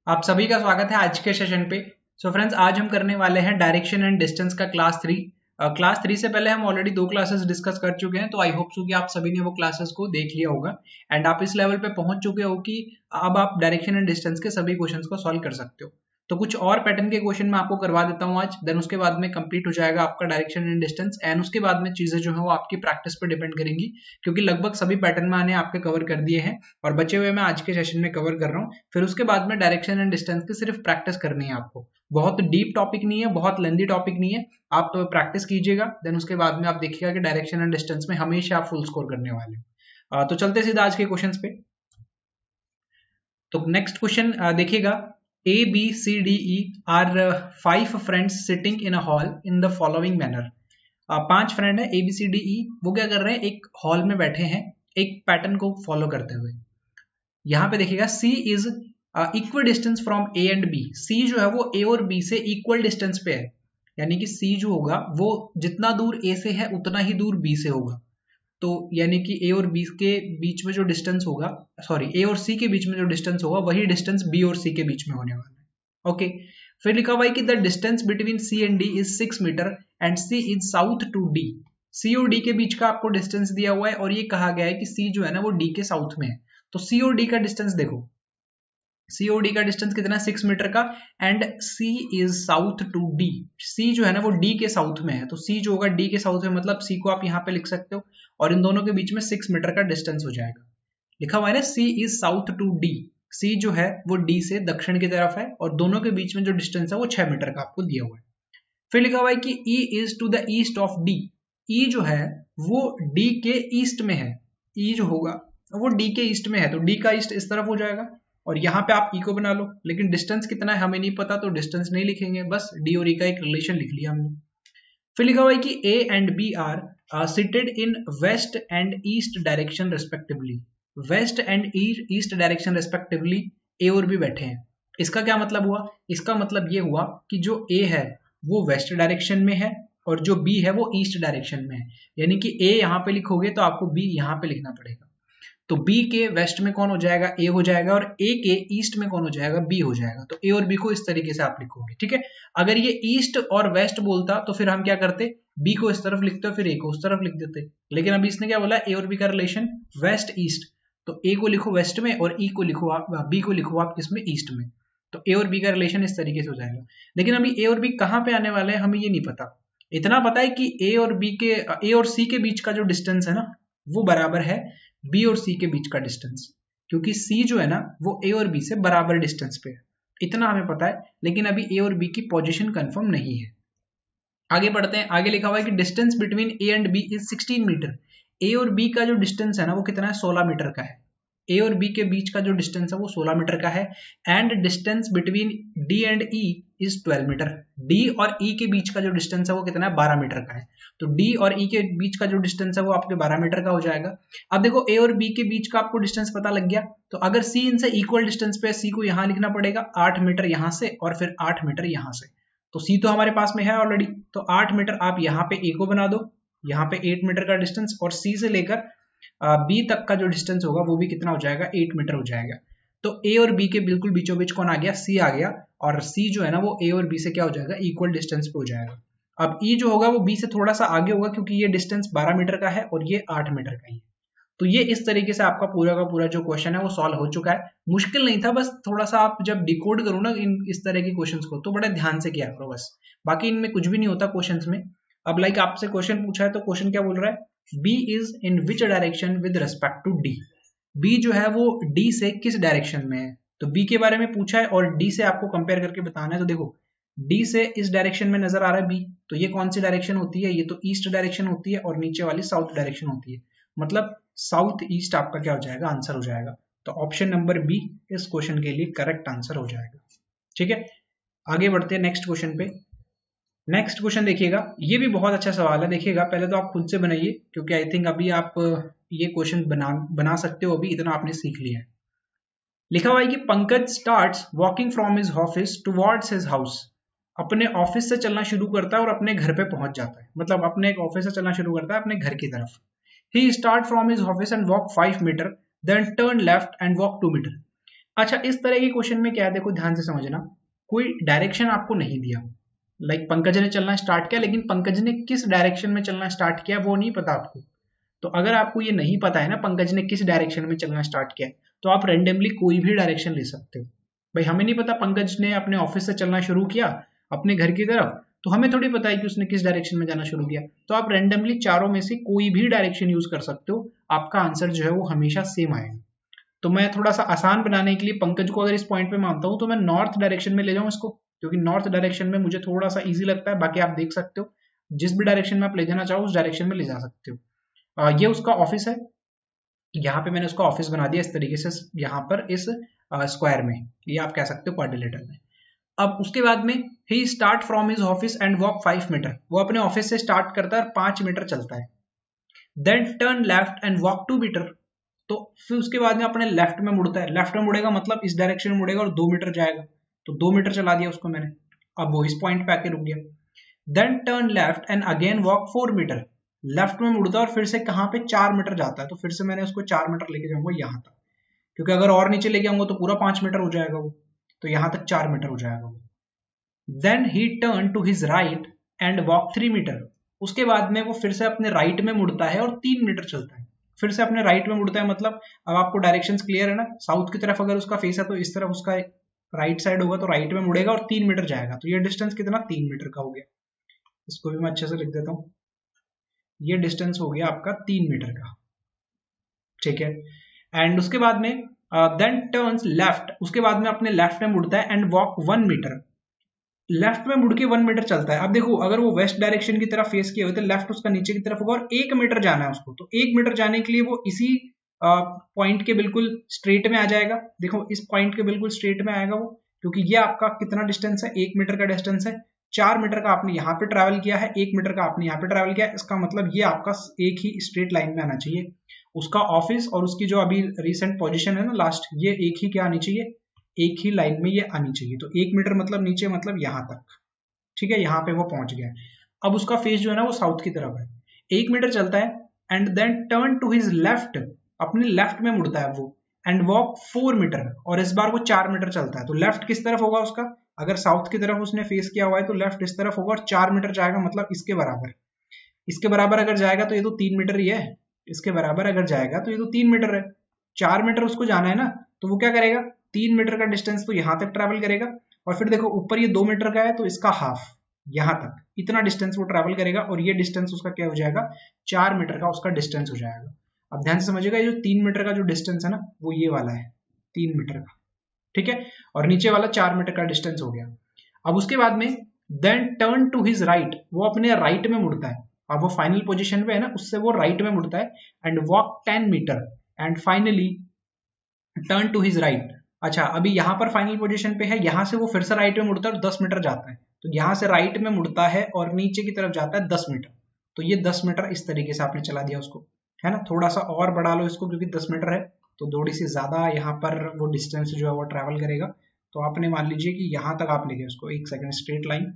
आप सभी का स्वागत है आज के सेशन पे। फ्रेंड्स, आज हम करने वाले हैं डायरेक्शन एंड डिस्टेंस का क्लास 3। क्लास 3 से पहले हम ऑलरेडी 2 क्लासेस डिस्कस कर चुके हैं, तो आई होप सो कि आप सभी ने वो क्लासेस को देख लिया होगा एंड आप इस लेवल पे पहुंच चुके हो कि अब आप डायरेक्शन एंड डिस्टेंस के सभी क्वेश्चंस को सॉल्व कर सकते हो। तो कुछ और पैटर्न के क्वेश्चन मैं आपको करवा देता हूँ आज, देन उसके बाद में कंप्लीट हो जाएगा आपका डायरेक्शन एंड डिस्टेंस एंड उसके बाद में चीजें जो है वो आपकी प्रैक्टिस पर डिपेंड करेंगी, क्योंकि लगभग सभी पैटर्न मैंने आपके कवर कर दिए हैं और बचे हुए मैं आज के सेशन में कवर कर रहा हूँ। फिर उसके बाद में डायरेक्शन एंड डिस्टेंस की सिर्फ प्रैक्टिस करनी है आपको। बहुत डीप टॉपिक नहीं है, बहुत लेंदी टॉपिक नहीं है, आप प्रैक्टिस कीजिएगा, देन उसके बाद में आप देखिएगा कि डायरेक्शन एंड डिस्टेंस में हमेशा आप फुल स्कोर करने वाले हो। तो चलते सीधा आज के क्वेश्चंस पे। तो नेक्स्ट क्वेश्चन देखिएगा, A, B, C, D, E are 5 friends sitting in a hall in the following manner. 5 friend है A, B, C, D, E, वो क्या कर रहे हैं, एक हॉल में बैठे हैं एक पैटर्न को फॉलो करते हुए। यहाँ पे देखिएगा C is equal distance from A and B। C जो है वो A और B से इक्वल डिस्टेंस पे है, यानी कि C जो होगा वो जितना दूर A से है उतना ही दूर B से होगा। तो यानी कि A और B के बीच में जो डिस्टेंस होगा, सॉरी A और C के बीच में जो डिस्टेंस होगा वही डिस्टेंस B और C के बीच में होने वाला है। ओके, फिर लिखा हुआ है कि the distance between C and D is 6 metre and C is south to D। C और D के बीच का आपको डिस्टेंस दिया हुआ है और ये कहा गया है कि C जो है ना वो D के साउथ में है। तो C और D का डिस्टेंस देखो, C और D का डिस्टेंस कितना है, 6 मीटर का, and C is south to D। C जो है ना वो D के साउथ में है, तो C जो होगा D के साउथ में, मतलब C को आप यहाँ पे लिख सकते हो और इन दोनों के बीच में 6 मीटर का डिस्टेंस हो जाएगा। लिखा हुआ है ना C is south to D। C जो है वो D से दक्षिण की तरफ है और दोनों के बीच में जो डिस्टेंस है वो 6 मीटर का आपको दिया हुआ है। फिर लिखा हुआ है कि E is to the east of D। E जो है वो D के ईस्ट में है। E जो होगा वो D के ईस्ट में है, तो D का ईस्ट इस तरफ हो जाएगा और यहाँ पे आप E को बना लो, लेकिन डिस्टेंस कितना है हमें नहीं पता तो डिस्टेंस नहीं लिखेंगे, बस D और E का एक रिलेशन लिख लिया हमने। फिर लिखा हुआ है कि A and B are seated in west and east direction respectively. West and east direction respectively A और B बैठे हैं। इसका क्या मतलब हुआ, इसका मतलब ये हुआ कि जो A है वो वेस्ट डायरेक्शन में है और जो B है वो ईस्ट डायरेक्शन में है, यानी कि A यहाँ पे लिखोगे तो आपको B यहाँ पे लिखना पड़ेगा। तो B के वेस्ट में कौन हो जाएगा, A हो जाएगा, और A के ईस्ट में कौन हो जाएगा, B हो जाएगा। तो A और B को इस तरीके से आप लिखोगे, ठीक है। अगर ये ईस्ट और वेस्ट बोलता तो फिर हम क्या करते, B को इस तरफ लिखते फिर A को उस तरफ लिख देते, लेकिन अभी इसने क्या बोला, A और B का रिलेशन वेस्ट ईस्ट, तो A को लिखो वेस्ट में और E को लिखो आप, B को लिखो आप किसमें, ईस्ट में। तो A और B का रिलेशन इस तरीके से हो जाएगा। लेकिन अभी A और B कहाँ पे आने वाले हैं हमें ये नहीं पता, इतना पता है कि A और C के बीच का जो डिस्टेंस है ना वो बराबर है B और C के बीच का डिस्टेंस, क्योंकि C जो है ना वो A और B से बराबर डिस्टेंस पे है, इतना हमें पता है। लेकिन अभी A और B की पोजीशन कंफर्म नहीं है। आगे बढ़ते हैं, आगे लिखा हुआ है कि distance between A and B is 16 metre. A और B का जो डिस्टेंस है ना वो कितना है, 16 मीटर का है। A और B के बीच का जो डिस्टेंस है वो 16 मीटर का है and distance between D and E is 12 metre. D और E के बीच का जो डिस्टेंस है वो कितना है, 12 मीटर का है। तो D और E के बीच का जो डिस्टेंस है वो आपके 12 मीटर का हो जाएगा। अब देखो A और B के बीच का आपको डिस्टेंस पता लग गया, तो अगर C इनसे इक्वल डिस्टेंस पे, C को यहाँ लिखना पड़ेगा 8 मीटर यहाँ से और फिर 8 मीटर यहाँ से। तो C तो हमारे पास में है ऑलरेडी, तो 8 मीटर आप यहाँ पे A को बना दो, यहाँ पे 8 मीटर का डिस्टेंस, और C से लेकर B तक का जो डिस्टेंस होगा वो भी कितना हो जाएगा, 8 मीटर हो जाएगा। तो A और B के बिल्कुल बीचों बीच कौन आ गया, C आ गया, और C जो है ना वो A और B से क्या हो जाएगा, इक्वल डिस्टेंस पे हो जाएगा। अब E जो होगा वो B से थोड़ा सा आगे होगा क्योंकि ये डिस्टेंस 12 मीटर का है और ये 8 मीटर का ही है। तो ये इस तरीके से आपका पूरा का पूरा जो क्वेश्चन है वो सॉल्व हो चुका है। मुश्किल नहीं था, बस थोड़ा सा आप जब डिकोड करो ना इस तरह के क्वेश्चंस को तो बड़े ध्यान से किया करो बस, बाकी इनमें कुछ भी नहीं होता क्वेश्चंस में। अब लाइक आपसे क्वेश्चन पूछा है तो क्वेश्चन क्या बोल रहा है, B is in which direction with respect to D। B जो है वो D से किस डायरेक्शन में है, तो B के बारे में पूछा है और D से आपको कंपेयर करके बताना है। तो देखो D से इस डायरेक्शन में नजर आ रहा है B, तो ये कौन सी डायरेक्शन होती है, ये तो ईस्ट डायरेक्शन होती है और नीचे वाली साउथ डायरेक्शन होती है, मतलब साउथ ईस्ट आपका क्या हो जाएगा, आंसर हो जाएगा। तो ऑप्शन नंबर बी इस क्वेश्चन के लिए करेक्ट आंसर हो जाएगा। ठीक है, आगे बढ़ते हैं नेक्स्ट क्वेश्चन पे। नेक्स्ट क्वेश्चन देखिएगा, ये भी बहुत अच्छा सवाल है, देखिएगा पहले तो आप खुद से बनाइए क्योंकि आई थिंक अभी आप ये क्वेश्चन बना सकते हो, अभी इतना आपने सीख लिया है। लिखा हुआ है कि Pankaj starts walking from his office towards his house. अपने ऑफिस से चलना शुरू करता है और अपने घर पे पहुंच जाता है, मतलब अपने एक ऑफिस से चलना शुरू करता है अपने घर की तरफ। He start from his office and walk 5 meter, then turn left and walk 2 meter. अच्छा, इस तरह के क्वेश्चन में क्या है, देखो ध्यान से समझना, कोई डायरेक्शन आपको नहीं दिया, लाइक पंकज ने चलना स्टार्ट किया, लेकिन पंकज ने किस डायरेक्शन में चलना स्टार्ट किया वो नहीं पता आपको। तो अगर आपको ये नहीं पता है ना पंकज ने किस डायरेक्शन में चलना स्टार्ट किया, तो आप रेंडमली कोई भी डायरेक्शन ले सकते हो। भाई हमें नहीं पता पंकज ने अपने ऑफिस से चलना शुरू किया अपने घर की तरफ, तो हमें थोड़ी पता है कि उसने किस डायरेक्शन में जाना शुरू किया। तो आप रेंडमली चारों में से कोई भी डायरेक्शन यूज कर सकते हो, आपका आंसर जो है वो हमेशा सेम आएगा। तो मैं थोड़ा सा आसान बनाने के लिए पंकज को अगर इस पॉइंट पे मानता हूं तो मैं नॉर्थ डायरेक्शन में ले जाऊं इसको, क्योंकि नॉर्थ डायरेक्शन में मुझे थोड़ा सा इजी लगता है। बाकी आप देख सकते हो जिस भी डायरेक्शन में आप ले जाना चाहो उस डायरेक्शन में ले जा सकते हो। ये उसका ऑफिस है, यहाँ पे मैंने उसका ऑफिस बना दिया इस तरीके से, यहाँ पर इस स्क्वायर में, ये आप कह सकते हो क्वाड्रिलेटरल में। अब उसके बाद में ही start from his office and walk 5 metre, वो अपने ऑफिस से स्टार्ट करता है और 5 मीटर चलता है। Then turn left and walk 2 metre, तो फिर उसके बाद में अपने लेफ्ट में मुड़ता है। लेफ्ट में मुड़ेगा मतलब इस डायरेक्शन में मुड़ेगा और 2 मीटर जाएगा, तो 2 मीटर चला दिया उसको मैंने। अब वो इस पॉइंट पे आके रुक गया। Then turn left and again walk 4 metre, left में मुड़ता है और फिर से कहाँ पे 4 मीटर जाता है, तो फिर से मैंने उसको 4 मीटर लेके जाऊंगा यहाँ तक, क्योंकि अगर और नीचे लेके आऊंगा तो पूरा 5 मीटर हो जाएगा वो, तो यहाँ तक 4 मीटर हो जाएगा वो। Then he turn to his right and walk 3 metre, उसके बाद में वो फिर से अपने राइट में मुड़ता है और 3 मीटर चलता है। फिर से अपने राइट में मुड़ता है मतलब अब आपको डायरेक्शंस क्लियर है ना, साउथ की तरफ अगर उसका फेस है तो इस तरफ उसका राइट साइड होगा, तो राइट में मुड़ेगा और 3 मीटर जाएगा, तो ये डिस्टेंस कितना 3 मीटर का हो गया। इसको भी मैं अच्छे से लिख देता हूं, ये डिस्टेंस हो गया आपका 3 मीटर का, ठीक है। एंड उसके बाद में देन टर्न्स लेफ्ट, उसके बाद में अपने लेफ्ट में मुड़ता है एंड वॉक 1 मीटर, लेफ्ट में मुड़ के 1 मीटर चलता है। अब देखो अगर वो वेस्ट डायरेक्शन की तरफ फेस किया हुआ तो लेफ्ट उसका नीचे की तरफ होगा और 1 मीटर जाना है उसको, तो 1 मीटर जाने के लिए वो इसी पॉइंट के बिल्कुल स्ट्रेट में आ जाएगा। देखो इस पॉइंट के बिल्कुल स्ट्रेट में आएगा वो, क्योंकि ये आपका कितना डिस्टेंस है, 1 मीटर का डिस्टेंस है। 4 मीटर का आपने यहाँ पे ट्रैवल किया है, 1 मीटर का आपने यहाँ पे ट्रैवल किया है, इसका मतलब ये आपका एक ही स्ट्रेट लाइन में आना चाहिए। उसका ऑफिस और उसकी जो अभी रिसेंट पोजीशन है ना लास्ट, ये एक ही क्या आनी चाहिए, एक ही लाइन में ये आनी चाहिए। तो 1 मीटर मतलब नीचे मतलब यहाँ तक, ठीक है, यहाँ पे वो पहुंच गया। अब उसका फेस जो है ना वो साउथ की तरफ है, 1 मीटर चलता है and then turn to his left, अपने लेफ्ट में मुड़ता है वो एंड वॉक 4 मीटर, और इस बार वो 4 मीटर चलता है। तो लेफ्ट किस तरफ होगा उसका, अगर साउथ की तरफ उसने फेस किया हुआ है तो लेफ्ट इस तरफ होगा और 4 मीटर जाएगा, मतलब इसके बराबर। इसके बराबर अगर जाएगा तो ये तो 3 मीटर ही है, इसके बराबर अगर जाएगा तो ये तो 3 मीटर है। 4 मीटर उसको जाना है ना, तो वो क्या करेगा, 3 मीटर का डिस्टेंस तो यहाँ तक ट्रैवल करेगा, और फिर देखो ऊपर ये 2 मीटर का है तो इसका हाफ यहाँ तक, इतना डिस्टेंस वो ट्रैवल करेगा, और ये डिस्टेंस उसका क्या हो जाएगा, 4 मीटर का उसका डिस्टेंस हो जाएगा। अब ध्यान से समझिएगा, ये जो 3 मीटर का जो डिस्टेंस है ना वो ये वाला है 3 मीटर का, ठीक है, और नीचे वाला 4 मीटर का डिस्टेंस हो गया। अब उसके बाद में then turn to his right, वो अपने राइट में मुड़ता है। अब वो फाइनल पोजीशन पे है ना, उससे वो राइट में मुड़ता है and walk 10 metre and finally turn to his right. अच्छा अभी यहाँ पर फाइनल पोजीशन पे है, यहाँ से वो फिर से राइट में मुड़ता है और 10 मीटर जाता है, तो यहाँ से राइट में मुड़ता है और नीचे की तरफ जाता है 10 मीटर, तो ये 10 मीटर इस तरीके से आपने चला दिया उसको, है ना। थोड़ा सा और बढ़ा लो इसको, क्योंकि 10 मीटर है तो थोड़ी सी ज्यादा यहाँ पर वो डिस्टेंस जो है वो ट्रैवल करेगा। तो आपने मान लीजिए कि यहाँ तक आप लेंगे उसको, एक सेकेंड, स्ट्रेट लाइन,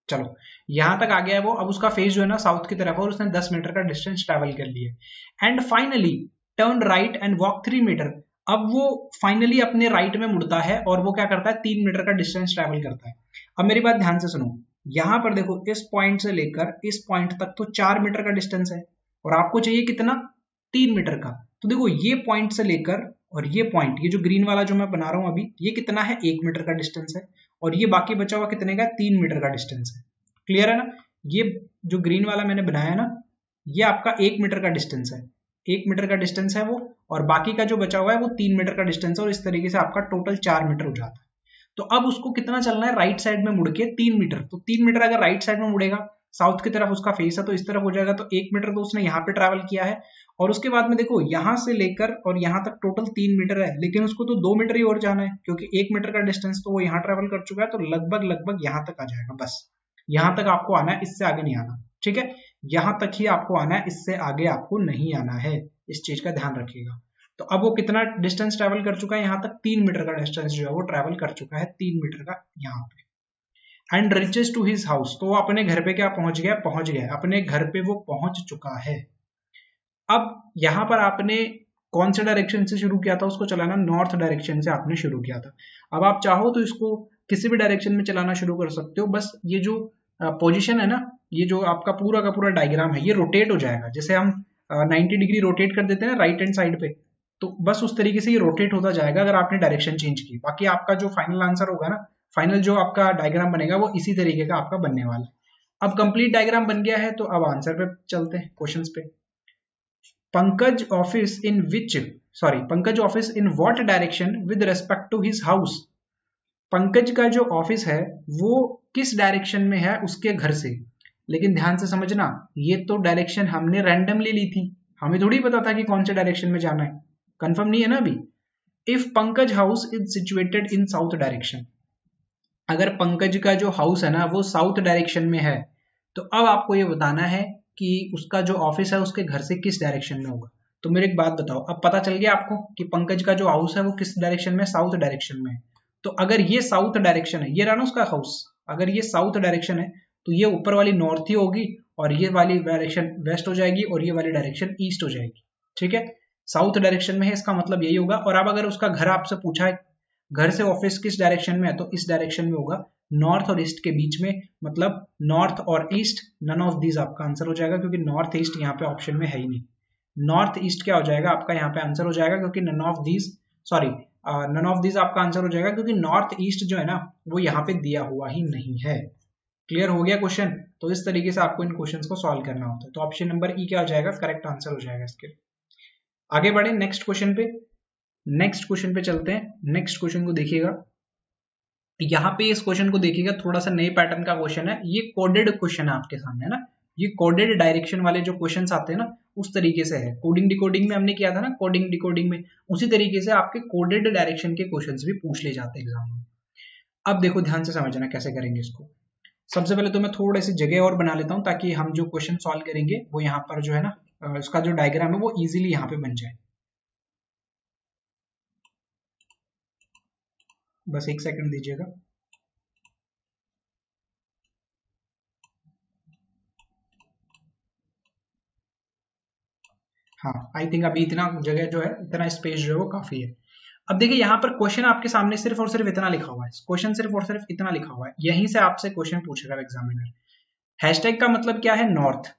चलो यहां तक आ गया है वो। अब उसका फेस जो है ना साउथ की तरफ है और उसने 10 मीटर का डिस्टेंस ट्रैवल कर लिया। And finally turn right and walk 3 metre, अब वो फाइनली अपने राइट में मुड़ता है और वो क्या करता है, 3 मीटर का डिस्टेंस ट्रैवल करता है। अब मेरी बात ध्यान से सुनो, यहां पर देखो इस पॉइंट से लेकर इस पॉइंट तक तो 4 मीटर का डिस्टेंस है, और आपको चाहिए कितना, 3 मीटर का। तो देखो ये पॉइंट से लेकर और ये पॉइंट, ये जो ग्रीन वाला जो मैं बना रहा हूं अभी, ये कितना है, 1 मीटर का डिस्टेंस है, और ये बाकी बचा हुआ कितने का, 3 मीटर का डिस्टेंस है। क्लियर है ना, ये जो ग्रीन वाला मैंने बनाया है ना, ये आपका 1 मीटर का डिस्टेंस है, 1 मीटर का डिस्टेंस है वो, और बाकी का जो बचा हुआ है वो 3 मीटर का डिस्टेंस है, और इस तरीके से आपका टोटल 4 मीटर हो जाता है। तो अब उसको कितना चलना है, राइट साइड में मुड़ के 3 मीटर, तो 3 मीटर अगर राइट साइड में मुड़ेगा, साउथ की तरफ उसका फेस है तो इस तरफ हो जाएगा, तो 1 मीटर तो उसने यहाँ पे ट्रैवल किया है। और उसके बाद में देखो यहाँ से लेकर और यहाँ तक टोटल 3 मीटर है, लेकिन उसको तो 2 मीटर ही और जाना है, क्योंकि 1 मीटर का डिस्टेंस तो वो यहाँ ट्रैवल कर चुका है, तो लगभग लगभग यहाँ तक आ जाएगा, बस यहां तक आपको आना है, इससे आगे नहीं आना, ठीक है, यहां तक ही आपको आना है, इससे आगे आपको नहीं आना है, इस चीज का ध्यान रखिएगा। तो अब वो कितना डिस्टेंस ट्रैवल कर चुका है, यहाँ तक 3 मीटर का डिस्टेंस जो है वो ट्रैवल कर चुका है, 3 मीटर का यहाँ पे। And reaches to his house, तो वो अपने घर पे क्या पहुंच गया, अपने घर पे वो पहुंच चुका है। अब यहां पर आपने कौन से डायरेक्शन से शुरू किया था उसको चलाना, नॉर्थ डायरेक्शन से आपने शुरू किया था। अब आप चाहो तो इसको किसी भी डायरेक्शन में चलाना शुरू कर सकते हो, बस ये जो पोजीशन है ना, ये जो आपका पूरा का पूरा डायग्राम है ये रोटेट हो जाएगा। जैसे हम 90 डिग्री रोटेट कर देते हैं ना राइट हैंड साइड पे, तो बस उस तरीके से ये रोटेट होता जाएगा अगर आपने डायरेक्शन चेंज की। बाकी आपका जो फाइनल आंसर होगा ना, फाइनल जो आपका डायग्राम बनेगा वो इसी तरीके का आपका बनने वाला है। अब कंप्लीट डायग्राम बन गया है तो अब आंसर पे चलते हैं, क्वेश्चंस पे। Pankaj office in what direction with respect to his house. Pankaj का जो ऑफिस है वो किस डायरेक्शन में है उसके घर से। लेकिन ध्यान से समझना, ये तो डायरेक्शन हमने रैंडमली ली थी, हमें थोड़ी पता था कि कौन से डायरेक्शन में जाना है, कंफर्म नहीं है ना अभी। If Pankaj house is situated in south direction, अगर पंकज का जो हाउस है ना वो साउथ डायरेक्शन में है, तो अब आपको ये बताना है कि उसका जो ऑफिस है उसके घर से किस डायरेक्शन में होगा। तो मेरे एक बात बताओ, अब पता चल गया आपको कि पंकज का जो हाउस है वो किस डायरेक्शन में, साउथ डायरेक्शन में है। तो अगर ये साउथ डायरेक्शन है, ये रहा ना उसका हाउस, अगर ये साउथ डायरेक्शन है तो ये ऊपर वाली नॉर्थ ही होगी और ये वाली डायरेक्शन वेस्ट हो जाएगी और ये वाली डायरेक्शन ईस्ट हो जाएगी। ठीक है, साउथ डायरेक्शन में है इसका मतलब यही होगा। और अब अगर उसका घर आपसे पूछा है घर से ऑफिस किस डायरेक्शन में है, तो इस डायरेक्शन में होगा, नॉर्थ और ईस्ट के बीच में, मतलब नॉर्थ और ईस्ट, नन ऑफ दीज आपका आंसर हो जाएगा, क्योंकि नॉर्थ ईस्ट यहाँ पे ऑप्शन में है ही नहीं। नॉर्थ ईस्ट क्या हो जाएगा आपका यहाँ पे आंसर हो जाएगा, क्योंकि नन ऑफ दीज आपका आंसर हो जाएगा, क्योंकि नॉर्थ ईस्ट जो है ना वो यहाँ पे दिया हुआ ही नहीं है। क्लियर हो गया क्वेश्चन। तो इस तरीके से आपको इन क्वेश्चंस को सॉल्व करना होता है। तो ऑप्शन नंबर ई क्या हो जाएगा, करेक्ट आंसर हो जाएगा इसके। आगे बढ़े नेक्स्ट क्वेश्चन पे चलते हैं। नेक्स्ट क्वेश्चन को देखिएगा, यहाँ पे इस क्वेश्चन को देखिएगा, थोड़ा सा नए पैटर्न का क्वेश्चन है, ये कोडेड क्वेश्चन है आपके सामने, है ना। ये कोडेड डायरेक्शन वाले जो क्वेश्चंस आते हैं ना उस तरीके से है। कोडिंग डिकोडिंग में हमने किया था ना, कोडिंग डिकोडिंग में उसी तरीके से आपके कोडेड डायरेक्शन के क्वेश्चंस भी पूछ ले जाते हैं एग्जाम में। अब देखो ध्यान से समझना कैसे करेंगे इसको। सबसे पहले तो मैं थोड़ी सी जगह और बना लेता हूँ ताकि हम जो क्वेश्चन सॉल्व करेंगे वो यहाँ पर जो है ना, उसका जो डायग्राम है वो इजीली यहाँ पे बन जाए। बस एक सेकंड दीजिएगा। हाँ, आई थिंक अभी इतना जगह जो है, इतना स्पेस जो है वो काफी है। अब देखिए यहाँ पर क्वेश्चन आपके सामने सिर्फ और सिर्फ इतना लिखा हुआ है, क्वेश्चन सिर्फ और सिर्फ इतना लिखा हुआ है, यहीं से आपसे क्वेश्चन पूछेगा एग्जामिनर। हैशटैग का मतलब क्या है, नॉर्थ।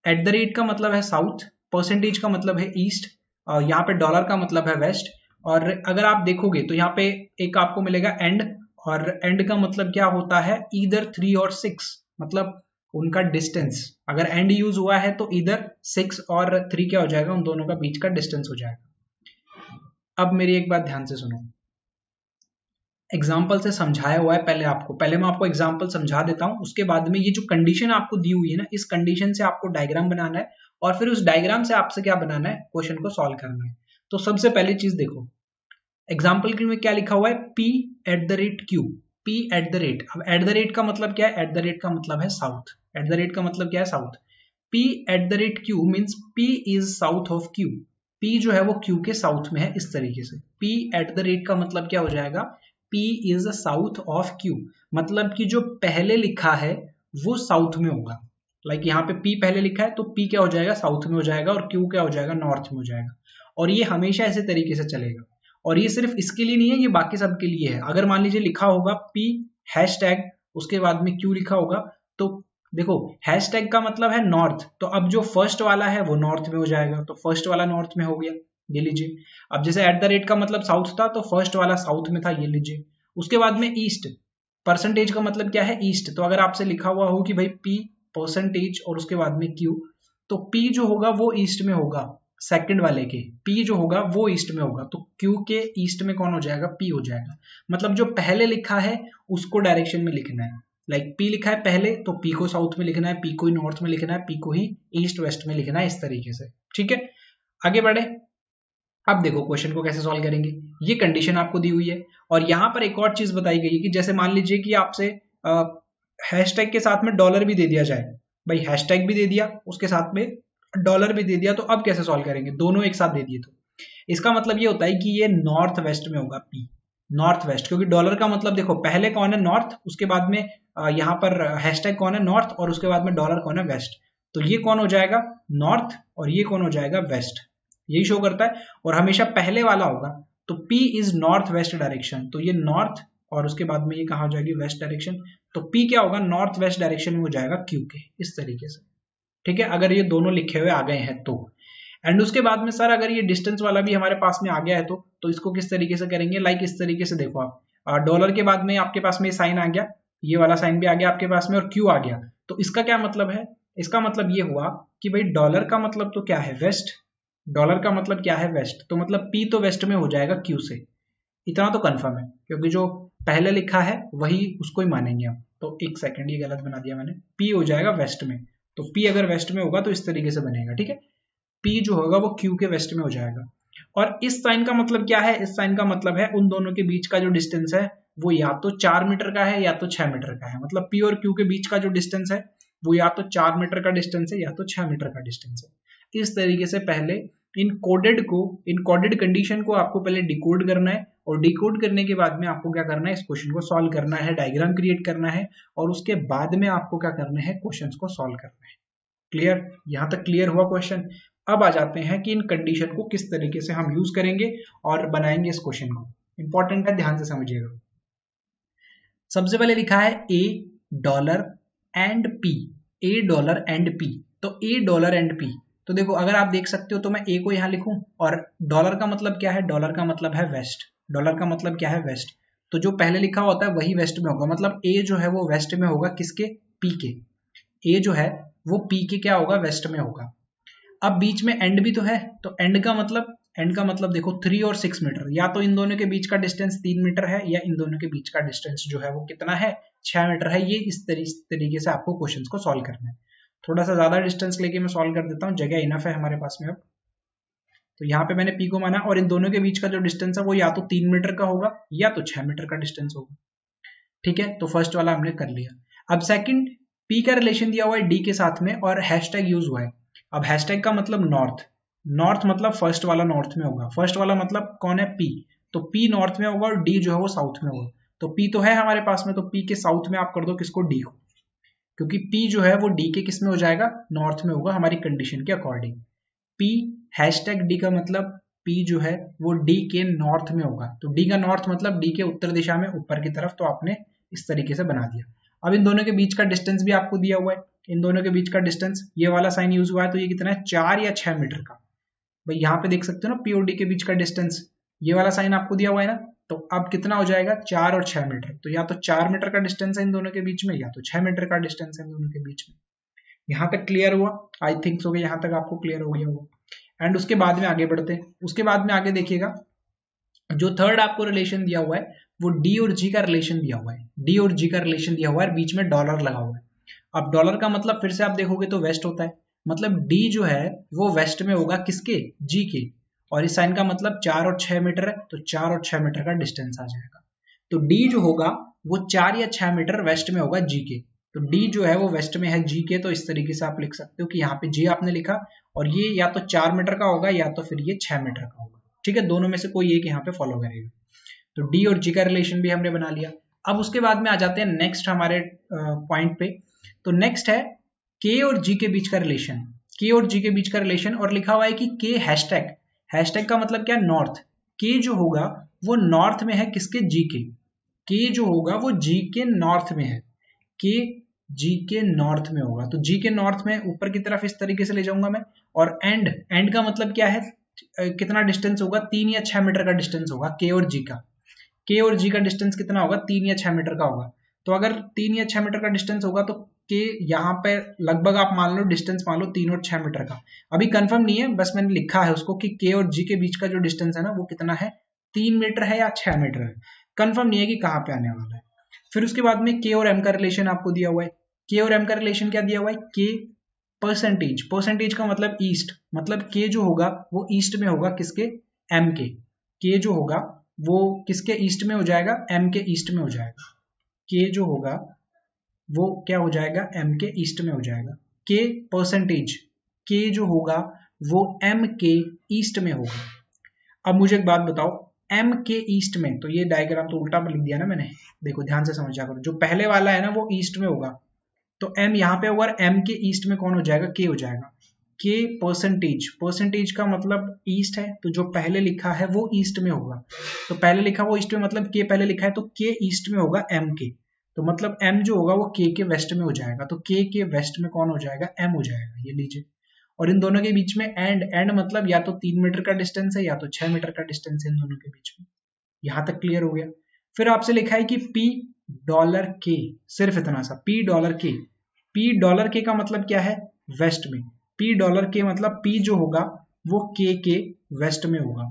एट द रेट का मतलब है साउथ। परसेंटेज का मतलब है ईस्ट। यहाँ पे डॉलर का मतलब है वेस्ट। और अगर आप देखोगे तो यहाँ पे एक आपको मिलेगा एंड, और एंड का मतलब क्या होता है, ईदर 3 और 6, मतलब उनका डिस्टेंस। अगर एंड यूज हुआ है तो इधर 6 और 3 क्या हो जाएगा, उन दोनों का बीच का डिस्टेंस हो जाएगा। अब मेरी एक बात ध्यान से सुनो, एग्जाम्पल से समझाया हुआ है पहले मैं आपको एग्जाम्पल समझा देता हूं, उसके बाद में ये जो कंडीशन आपको दी हुई है ना, इस कंडीशन से आपको डायग्राम बनाना है और फिर उस डायग्राम से आपसे क्या बनाना है, क्वेश्चन को सॉल्व करना है। तो सबसे पहली चीज देखो, एग्जाम्पल के में क्या लिखा हुआ है, P at the rate Q। P at the rate, अब एट द रेट का मतलब क्या है, एट द रेट का मतलब है साउथ। एट द रेट का मतलब क्या है, south. P at the rate Q means P is south of Q। P जो है वो Q के साउथ में है, इस तरीके से। P एट द रेट का मतलब क्या हो जाएगा, P is south of Q, मतलब कि जो पहले लिखा है वो साउथ में होगा। लाइक यहाँ पे P पहले लिखा है तो P क्या हो जाएगा, साउथ में हो जाएगा, और Q क्या हो जाएगा, नॉर्थ में हो जाएगा। और ये हमेशा ऐसे तरीके से चलेगा। और ये सिर्फ इसके लिए नहीं है, ये बाकी सब के लिए है। अगर मान लीजिए लिखा होगा P हैशटैग, उसके बाद में Q लिखा होगा, तो देखो हैशटैग का मतलब है नॉर्थ, तो अब जो फर्स्ट वाला है वो नॉर्थ में हो जाएगा, तो फर्स्ट वाला नॉर्थ में हो गया, ये लीजिए। अब जैसे एट द रेट का मतलब साउथ था तो फर्स्ट वाला साउथ में था, ये लीजिए। उसके बाद में ईस्ट, परसेंटेज का मतलब क्या है, ईस्ट। तो अगर आपसे लिखा हुआ हो कि भाई P परसेंटेज और उसके बाद में Q, तो P जो होगा वो ईस्ट में होगा, सेकंड वाले के P जो होगा वो ईस्ट में होगा, तो Q के ईस्ट में कौन हो जाएगा, P हो जाएगा। मतलब जो पहले लिखा है उसको डायरेक्शन में लिखना है। लाइक P लिखा है पहले तो P को साउथ में लिखना है, P को ही नॉर्थ में लिखना है, P को ही ईस्ट वेस्ट में लिखना है, इस तरीके से। ठीक है, आगे बढ़े। अब देखो क्वेश्चन को कैसे सॉल्व करेंगे। ये कंडीशन आपको दी हुई है और यहाँ पर एक और चीज बताई गई है कि जैसे मान लीजिए कि आपसे हैशटैग के साथ में डॉलर भी दे दिया जाए, भाई हैशटैग भी दे दिया उसके साथ में डॉलर भी दे दिया, तो अब कैसे सॉल्व करेंगे, दोनों एक साथ दे दिए तो इसका मतलब ये होता है कि ये नॉर्थ वेस्ट में होगा, P नॉर्थ वेस्ट, क्योंकि डॉलर का मतलब देखो पहले कौन है, नॉर्थ, उसके बाद में यहाँ पर हैशटैग कौन है, नॉर्थ, और उसके बाद में डॉलर कौन है, वेस्ट। तो ये कौन हो जाएगा नॉर्थ और ये कौन हो जाएगा वेस्ट, यही शो करता है। और हमेशा पहले वाला होगा, तो P is north west direction, तो ये नॉर्थ और उसके बाद में ये कहा हो जाएगी वेस्ट डायरेक्शन, तो P क्या होगा नॉर्थ वेस्ट डायरेक्शन में हो जाएगा Q के, इस तरीके से। ठीक है, अगर ये दोनों लिखे हुए आ गए हैं तो। एंड उसके बाद में सर अगर ये डिस्टेंस वाला भी हमारे पास में आ गया है तो इसको किस तरीके से करेंगे, लाइक इस तरीके से। देखो आप डॉलर के बाद में आपके पास में साइन आ गया, ये वाला साइन भी आ गया आपके पास में और Q आ गया, तो इसका क्या मतलब है, इसका मतलब ये हुआ कि भाई डॉलर का मतलब तो क्या है वेस्ट, डॉलर का मतलब क्या है वेस्ट, तो मतलब P तो वेस्ट में हो जाएगा Q से, इतना तो कंफर्म है, क्योंकि जो पहले लिखा है वही उसको ही मानेंगे हम। तो एक सेकंड, ये गलत बना दिया मैंने, P हो जाएगा वेस्ट में, तो P अगर वेस्ट में होगा तो इस तरीके से बनेगा। ठीक है, P जो होगा वो Q के वेस्ट में हो जाएगा। और इस साइन का मतलब क्या है, इस साइन का मतलब है उन दोनों के बीच का जो डिस्टेंस है वो या तो 4 मीटर का है या तो 6 मीटर का है, मतलब P और Q के बीच का जो डिस्टेंस है वो या तो 4 मीटर का डिस्टेंस है या तो 6 मीटर का डिस्टेंस है। इस तरीके से पहले इन कोडेड कंडीशन को आपको पहले डिकोड करना है, और डिकोड करने के बाद में आपको क्या करना है, इस क्वेश्चन को सॉल्व करना है, डायग्राम क्रिएट करना है, और उसके बाद में आपको क्या करना है, क्वेश्चन को सॉल्व करना है। क्लियर, यहां तक क्लियर हुआ क्वेश्चन। अब आ जाते हैं कि इन कंडीशन को किस तरीके से हम यूज करेंगे और बनाएंगे इस क्वेश्चन को। इंपॉर्टेंट है, ध्यान से समझिएगा। सबसे पहले लिखा है A dollar and P, A dollar and P, तो ए डॉलर एंड पी, तो देखो अगर आप देख सकते हो तो मैं ए को यहां लिखूं, और डॉलर का मतलब क्या है, डॉलर का मतलब है वेस्ट, डॉलर का मतलब क्या है वेस्ट, तो जो पहले लिखा होता है वही वेस्ट में होगा, मतलब ए जो है वो वेस्ट में होगा किसके, पी के, ए जो है वो पी के क्या होगा, वेस्ट में होगा। अब बीच में एंड भी तो है, तो एंड का मतलब देखो 3 और 6 मीटर, या तो इन दोनों के बीच का डिस्टेंस 3 मीटर है या इन दोनों के बीच का डिस्टेंस जो है वो कितना है 6 मीटर है। ये इस तरीके से आपको क्वेश्चन को सॉल्व करना है। थोड़ा सा ज्यादा डिस्टेंस लेके मैं सॉल्व कर देता हूँ, जगह इनफ है हमारे पास में अब। तो यहाँ पे मैंने पी को माना, और इन दोनों के बीच का जो डिस्टेंस है वो या तो 3 मीटर का होगा या तो 6 मीटर का डिस्टेंस होगा। ठीक है, तो फर्स्ट वाला हमने कर लिया। अब सेकंड, पी का रिलेशन दिया हुआ है डी के साथ में और हैशटैग यूज हुआ है। अब हैशटैग का मतलब नॉर्थ, नॉर्थ मतलब फर्स्ट वाला नॉर्थ में होगा, फर्स्ट वाला मतलब कौन है, पी, तो पी नॉर्थ में होगा और डी जो है वो साउथ में होगा। तो पी तो है हमारे पास में, तो पी के साउथ में आप कर दो किसको, डी को, क्योंकि पी जो है वो डी के किस में हो जाएगा, नॉर्थ में होगा हमारी कंडीशन के अकॉर्डिंग। पी हैशटैग डी का मतलब पी जो है वो डी के नॉर्थ में होगा, तो डी का नॉर्थ मतलब डी के उत्तर दिशा में ऊपर की तरफ, तो आपने इस तरीके से बना दिया। अब इन दोनों के बीच का डिस्टेंस भी आपको दिया हुआ है, इन दोनों के बीच का डिस्टेंस, ये वाला साइन यूज हुआ है तो ये कितना है 4 या 6 मीटर का। भाई यहाँ पे देख सकते हो ना पी और डी के बीच का डिस्टेंस, ये वाला साइन आपको दिया हुआ है ना, तो अब कितना हो जाएगा 4 और 6 मीटर, तो या तो 4 मीटर का डिस्टेंस है इन दोनों के बीच में या तो 6 मीटर का डिस्टेंस है इन दोनों के बीच में। यहाँ तक क्लियर हुआ, आई थिंक सो यहाँ तक आपको क्लियर हो गया होगा। एंड उसके बाद में आगे बढ़ते हैं, उसके बाद में आगे देखिएगा जो थर्ड आपको रिलेशन दिया हुआ है वो डी और जी का रिलेशन दिया हुआ है, डी और जी का रिलेशन दिया हुआ है, बीच में डॉलर लगा हुआ है। अब डॉलर का मतलब फिर से आप देखोगे तो वेस्ट होता है, मतलब डी जो है वो वेस्ट में होगा किसके, जी के, और इस साइन का मतलब 4 और 6 मीटर है, तो 4 और 6 मीटर का डिस्टेंस आ जाएगा। तो डी जो होगा वो 4 या 6 मीटर वेस्ट में होगा जी के, तो डी जो है वो वेस्ट में है जी के, तो इस तरीके से आप लिख सकते हो कि यहाँ पे जी आपने लिखा और ये या तो 4 मीटर का होगा या तो फिर ये 6 मीटर का होगा। ठीक है, दोनों में से कोई एक यहाँ पे फॉलो करेगा। तो डी और जी का रिलेशन भी हमने बना लिया। अब उसके बाद में आ जाते हैं नेक्स्ट हमारे पॉइंट पे, तो नेक्स्ट है के और जी के बीच का रिलेशन, के और जी के बीच का रिलेशन, और लिखा हुआ है कि के हैशटैग, हैशटैग का मतलब क्या, नॉर्थ, के जो होगा वो नॉर्थ में है किसके, जी के जो होगा वो जी के नॉर्थ में है, के जी के नॉर्थ में होगा, तो जी के नॉर्थ में ऊपर की तरफ इस तरीके से ले जाऊंगा मैं। और एंड का मतलब क्या है, कितना डिस्टेंस होगा, 3 या 6 मीटर का डिस्टेंस होगा के और जी का, के और जी का डिस्टेंस कितना होगा, 3 या 6 मीटर का होगा। तो अगर 3 या 6 मीटर का डिस्टेंस होगा तो के यहाँ पे लगभग आप मान लो डिस्टेंस मान लो 3 और 6 मीटर का, अभी कंफर्म नहीं है, बस मैंने लिखा है उसको कि के और जी के बीच का जो डिस्टेंस है ना वो कितना है, 3 मीटर है या 6 मीटर है, कंफर्म नहीं है कि कहाँ पे आने वाला है। फिर उसके बाद में के और एम का रिलेशन आपको दिया हुआ है, के और एम का रिलेशन क्या दिया हुआ है, के परसेंटेज, परसेंटेज का मतलब ईस्ट, मतलब के जो होगा वो ईस्ट में होगा किसके, एम के जो होगा वो किसके ईस्ट में हो जाएगा, एम के ईस्ट में हो जाएगा, के जो होगा वो क्या हो जाएगा, एम के ईस्ट में हो जाएगा। के परसेंटेज, के जो होगा वो एम के ईस्ट में होगा। अब मुझे एक बात बताओ, एम के ईस्ट में, तो ये डायग्राम तो उल्टा लिख दिया ना मैंने, देखो ध्यान से समझा करो, जो पहले वाला है ना वो ईस्ट में होगा, तो m यहाँ पे होगा, m के ईस्ट में कौन हो जाएगा, k हो जाएगा। k परसेंटेज, परसेंटेज का मतलब ईस्ट है, तो जो पहले लिखा है वो ईस्ट में होगा, तो पहले लिखा वो ईस्ट में, मतलब k पहले लिखा है तो k ईस्ट में होगा m के, तो मतलब m जो होगा वो k के वेस्ट में हो जाएगा, तो k के वेस्ट में कौन हो जाएगा, m हो जाएगा, ये लीजिए। और इन दोनों के बीच में एंड मतलब या तो 3 मीटर का डिस्टेंस है या तो 6 मीटर का डिस्टेंस है इन दोनों के बीच में। यहां तक क्लियर हो गया। फिर आपसे लिखा है कि $P, सिर्फ इतना सा, $P का मतलब क्या है, वेस्ट में, $P मतलब P जो होगा वो K के वेस्ट में होगा।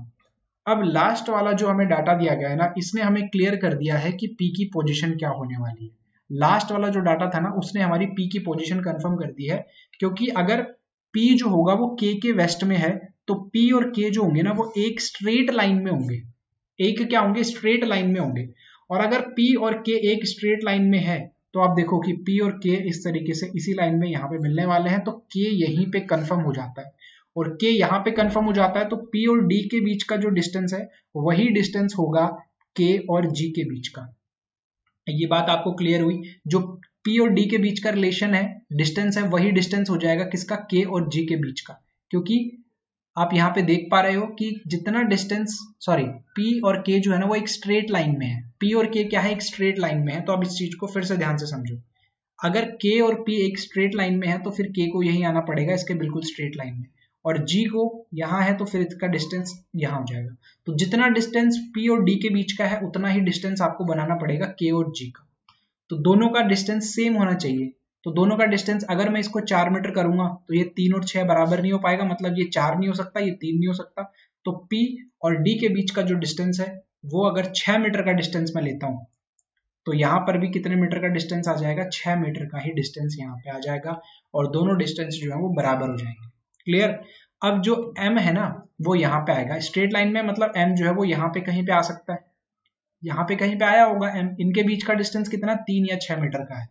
अब लास्ट वाला जो हमें डाटा दिया गया है ना, इसने हमें क्लियर कर दिया है कि P की पोजीशन क्या होने वाली है। लास्ट वाला जो डाटा था ना, उसने हमारी P की पोजीशन कंफर्म कर दी है, क्योंकि अगर P जो होगा वो K के वेस्ट में है, तो P और K जो होंगे ना वो एक स्ट्रेट लाइन में होंगे, एक क्या होंगे, स्ट्रेट लाइन में होंगे। और अगर P और K एक स्ट्रेट लाइन में है, तो आप देखो कि P और K इस तरीके से इसी लाइन में यहाँ पे मिलने वाले हैं, तो K यहीं पे कंफर्म हो जाता है, और K यहाँ पे कंफर्म हो जाता है, तो P और D के बीच का जो डिस्टेंस है वही डिस्टेंस होगा K और G के बीच का। ये बात आपको क्लियर हुई, जो P और D के बीच का रिलेशन है, डिस्टेंस है, वही डिस्टेंस हो जाएगा किसका, K और G के बीच का। क्योंकि आप यहाँ पे देख पा रहे हो कि जितना डिस्टेंस, सॉरी, P और K जो है ना वो एक स्ट्रेट लाइन में है, P और K क्या है, एक स्ट्रेट लाइन में है। तो आप इस चीज को फिर से ध्यान से समझो, अगर K और P एक स्ट्रेट लाइन में है तो फिर K को यही आना पड़ेगा इसके बिल्कुल स्ट्रेट लाइन में, और G को यहाँ है तो फिर इसका डिस्टेंस यहाँ हो जाएगा। तो जितना डिस्टेंस P और D के बीच का है उतना ही डिस्टेंस आपको बनाना पड़ेगा K और G का। तो दोनों का डिस्टेंस सेम होना चाहिए, तो दोनों का डिस्टेंस अगर मैं इसको 4 मीटर करूंगा तो ये 3 और 6 बराबर नहीं हो पाएगा, मतलब ये 4 नहीं हो सकता, ये 3 नहीं हो सकता। तो P और D के बीच का जो डिस्टेंस है वो अगर 6 मीटर का डिस्टेंस मैं लेता हूं, तो यहाँ पर भी कितने मीटर का डिस्टेंस आ जाएगा, 6 मीटर का ही डिस्टेंस यहाँ पे आ जाएगा, और दोनों डिस्टेंस जो है वो बराबर हो जाएंगे। क्लियर। अब जो M है ना वो यहाँ पे आएगा स्ट्रेट लाइन में, मतलब M जो है वो यहाँ पे कहीं पे आ सकता है, यहाँ पे कहीं पे आया होगा M। इनके बीच का डिस्टेंस कितना, 3 या 6 मीटर का है।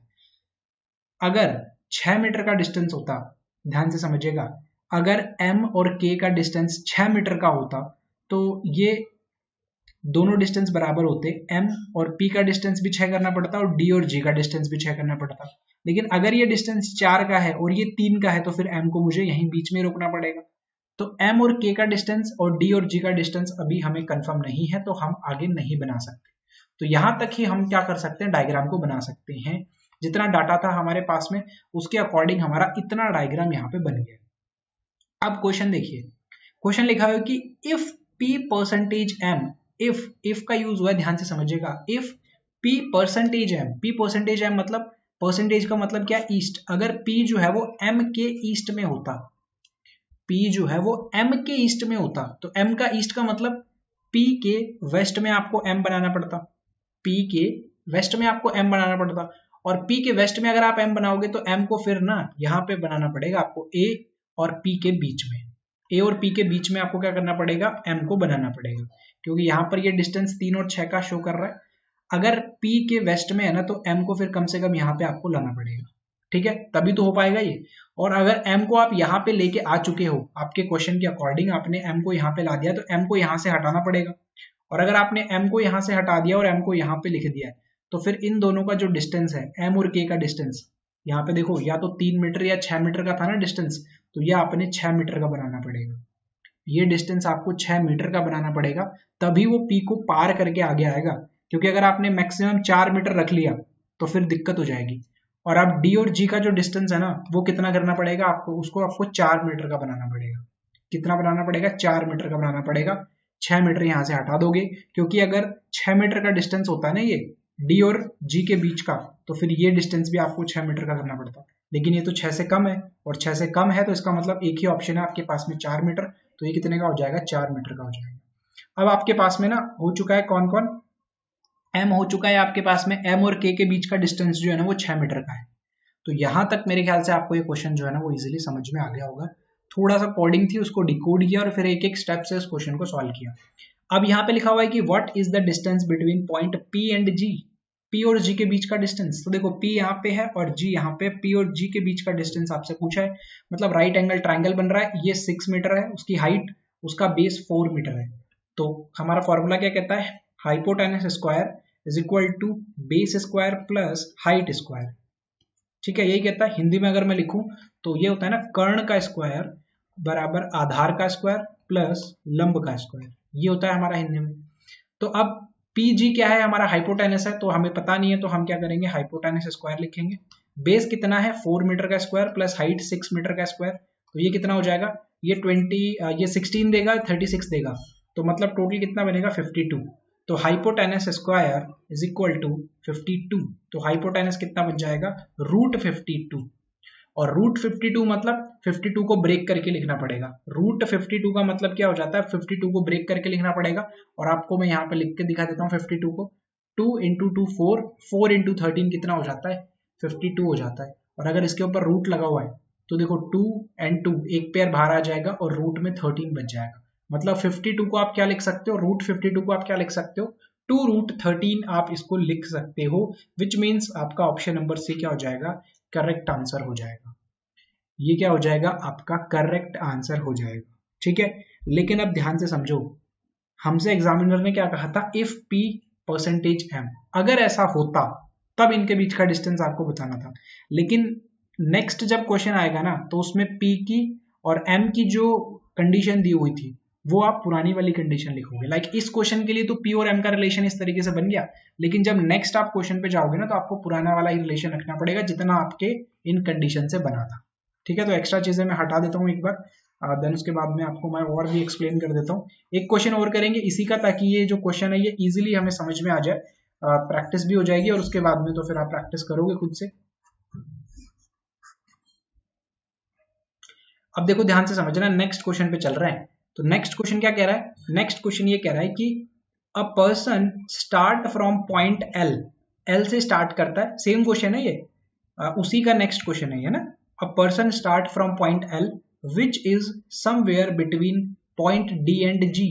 अगर 6 मीटर का डिस्टेंस होता, ध्यान से समझिएगा, अगर M और K का डिस्टेंस 6 मीटर का होता तो ये दोनों डिस्टेंस बराबर होते, M और P का डिस्टेंस भी 6 करना पड़ता और D और G का डिस्टेंस भी 6 करना पड़ता। लेकिन अगर ये डिस्टेंस 4 का है और ये 3 का है तो फिर M को मुझे यहीं बीच में रोकना पड़ेगा। तो M और K का डिस्टेंस और D और G का डिस्टेंस अभी हमें कंफर्म नहीं है, तो हम आगे नहीं बना सकते। तो यहां तक ही हम क्या कर सकते हैं, डायग्राम को बना सकते हैं। जितना डाटा था हमारे पास में उसके अकॉर्डिंग हमारा इतना डायग्राम यहाँ पे बन गया। अब क्वेश्चन देखिए, क्वेश्चन लिखा हुआ है कि if P percentage M, if का यूज हुआ है, ध्यान से समझिएगा, इफ P परसेंटेज M मतलब परसेंटेज का मतलब क्या, ईस्ट। अगर P जो है वो M के ईस्ट में होता, P जो है वो M के ईस्ट में होता, तो M का ईस्ट का मतलब P के वेस्ट में आपको M बनाना पड़ता, P के वेस्ट में आपको M बनाना पड़ता, और P के वेस्ट में अगर आप M बनाओगे तो M को फिर ना यहाँ पे बनाना पड़ेगा आपको A और P के बीच में, A और P के बीच में आपको क्या करना पड़ेगा, M को बनाना पड़ेगा, क्योंकि यहाँ पर ये डिस्टेंस 3 और 6 का शो कर रहा है। अगर P के वेस्ट में है ना तो M को फिर कम से कम यहाँ पे आपको लाना पड़ेगा, ठीक है, तभी तो हो पाएगा ये। और अगर M को आप यहाँ पे लेके आ चुके हो, आपके क्वेश्चन के अकॉर्डिंग आपने M को यहाँ पे ला दिया, तो M को यहाँ से हटाना पड़ेगा, और अगर आपने M को यहाँ से हटा दिया और M को यहाँ पे लिख दिया है, तो फिर इन दोनों का जो डिस्टेंस है M और K का डिस्टेंस, यहाँ पे देखो या तो 3 मीटर या 6 मीटर का था ना डिस्टेंस, तो यह आपने 6 मीटर का बनाना पड़ेगा, ये डिस्टेंस आपको 6 मीटर का बनाना पड़ेगा, तभी वो P को पार करके आगे आएगा। क्योंकि अगर आपने मैक्सिमम 4 मीटर रख लिया तो फिर दिक्कत हो जाएगी। और अब D और G का जो डिस्टेंस है ना वो कितना करना पड़ेगा आपको, उसको आपको 4 मीटर का बनाना पड़ेगा। कितना बनाना पड़ेगा, 4 मीटर का बनाना पड़ेगा। 6 मीटर यहाँ से हटा दोगे, क्योंकि अगर 6 मीटर का डिस्टेंस होता है ना ये D और G के बीच का, तो फिर ये डिस्टेंस भी आपको 6 मीटर का करना पड़ता, लेकिन ये तो 6 से कम है, और 6 से कम है तो इसका मतलब एक ही ऑप्शन है आपके पास में 4 मीटर, तो ये कितने का हो जाएगा, 4 मीटर का हो जाएगा। अब आपके पास में ना हो चुका है कौन कौन, M हो चुका है आपके पास में, M और K के बीच का डिस्टेंस जो है ना वो 6 मीटर का है। तो यहां तक मेरे ख्याल से आपको ये क्वेश्चन जो है ना वो इजीली समझ में आ गया होगा। थोड़ा सा कोडिंग थी, उसको डिकोड किया और फिर एक एक स्टेप से इस क्वेश्चन को सॉल्व किया। अब यहाँ पे लिखा हुआ है कि what is the distance between point P and G, P और G के बीच का डिस्टेंस। तो देखो P यहाँ पे है और G यहाँ पे, P और G के बीच का डिस्टेंस आपसे पूछा है, मतलब राइट एंगल ट्राइंगल बन रहा है, ये 6 मीटर है, उसकी हाइट, उसका बेस 4 मीटर है। तो हमारा फॉर्मूला क्या कहता है, hypotenuse square is equal to base square plus height square. ठीक है, यही कहता है। हिंदी में अगर मैं लिखूं तो ये होता है ना, कर्ण का स्क्वायर बराबर आधार का स्क्वायर प्लस लंब का स्क्वायर, ये होता है हमारा हिंदी में। तो अब पीजी क्या है, हमारा हाइपोटेनस है, तो हमें पता नहीं है, तो हम क्या करेंगे, हाइपोटेनस स्क्वायर लिखेंगे। बेस कितना है, 4 मीटर का स्क्वायर प्लस हाइट 6 मीटर का स्क्वायर, तो ये कितना हो जाएगा, ये 16 देगा, 36 देगा, तो मतलब टोटल कितना बनेगा 52। तो hypotenuse square is equal to 52। तो हाइपोटेनस कितना बन जाएगा, रूट 52। और रूट 52 मतलब 52 को ब्रेक करके लिखना पड़ेगा। रूट 52 का मतलब क्या हो जाता है, 52 को ब्रेक करके लिखना पड़ेगा। और आपको मैं यहाँ पे लिख के दिखा देता हूँ 52 को, 2 इंटू 2 4, 4 इंटू 13 कितना हो जाता है, 52 हो जाता है। और अगर इसके ऊपर रूट लगा हुआ है तो देखो 2 एंड 2 एक पेयर बाहर आ जाएगा और रूट में 13 बच जाएगा। मतलब 52 को आप क्या लिख सकते हो, रूट 52 को आप क्या लिख सकते हो, 2 रूट 13 आप इसको लिख सकते हो। विच मीन्स आपका ऑप्शन नंबर सी क्या हो जाएगा, करेक्ट आंसर हो जाएगा। ये क्या हो जाएगा, आपका करेक्ट आंसर हो जाएगा। ठीक है, लेकिन अब ध्यान से समझो, हमसे एग्जामिनर ने क्या कहा था, इफ p परसेंटेज m, अगर ऐसा होता तब इनके बीच का डिस्टेंस आपको बताना था। लेकिन नेक्स्ट जब क्वेश्चन आएगा ना, तो उसमें p की और m की जो कंडीशन दी हुई थी वो आप पुरानी वाली कंडीशन लिखोगे। लाइक इस क्वेश्चन के लिए तो p और m का रिलेशन इस तरीके से बन गया, लेकिन जब नेक्स्ट आप क्वेश्चन पे जाओगे ना, तो आपको पुराना वाला ही रिलेशन रखना पड़ेगा जितना आपके इन कंडीशन से बना था। ठीक है, तो एक्स्ट्रा चीजें मैं हटा देता हूँ एक बार, देन उसके बाद में आपको मैं और भी एक्सप्लेन कर देता हूँ। एक क्वेश्चन और करेंगे इसी का, ताकि ये जो क्वेश्चन है ये इजीली हमें समझ में आ जाए, प्रैक्टिस भी हो जाएगी, और उसके बाद में तो फिर आप प्रैक्टिस करोगे खुद से। अब देखो ध्यान से समझना, नेक्स्ट क्वेश्चन पे चल रहे हैं। तो नेक्स्ट क्वेश्चन क्या कह रहा है, नेक्स्ट क्वेश्चन ये कह रहा है कि अ person start from point L, L से स्टार्ट करता है, सेम क्वेश्चन है ये, उसी का नेक्स्ट क्वेश्चन है ये ना। A person start from point L which is somewhere between point D and G,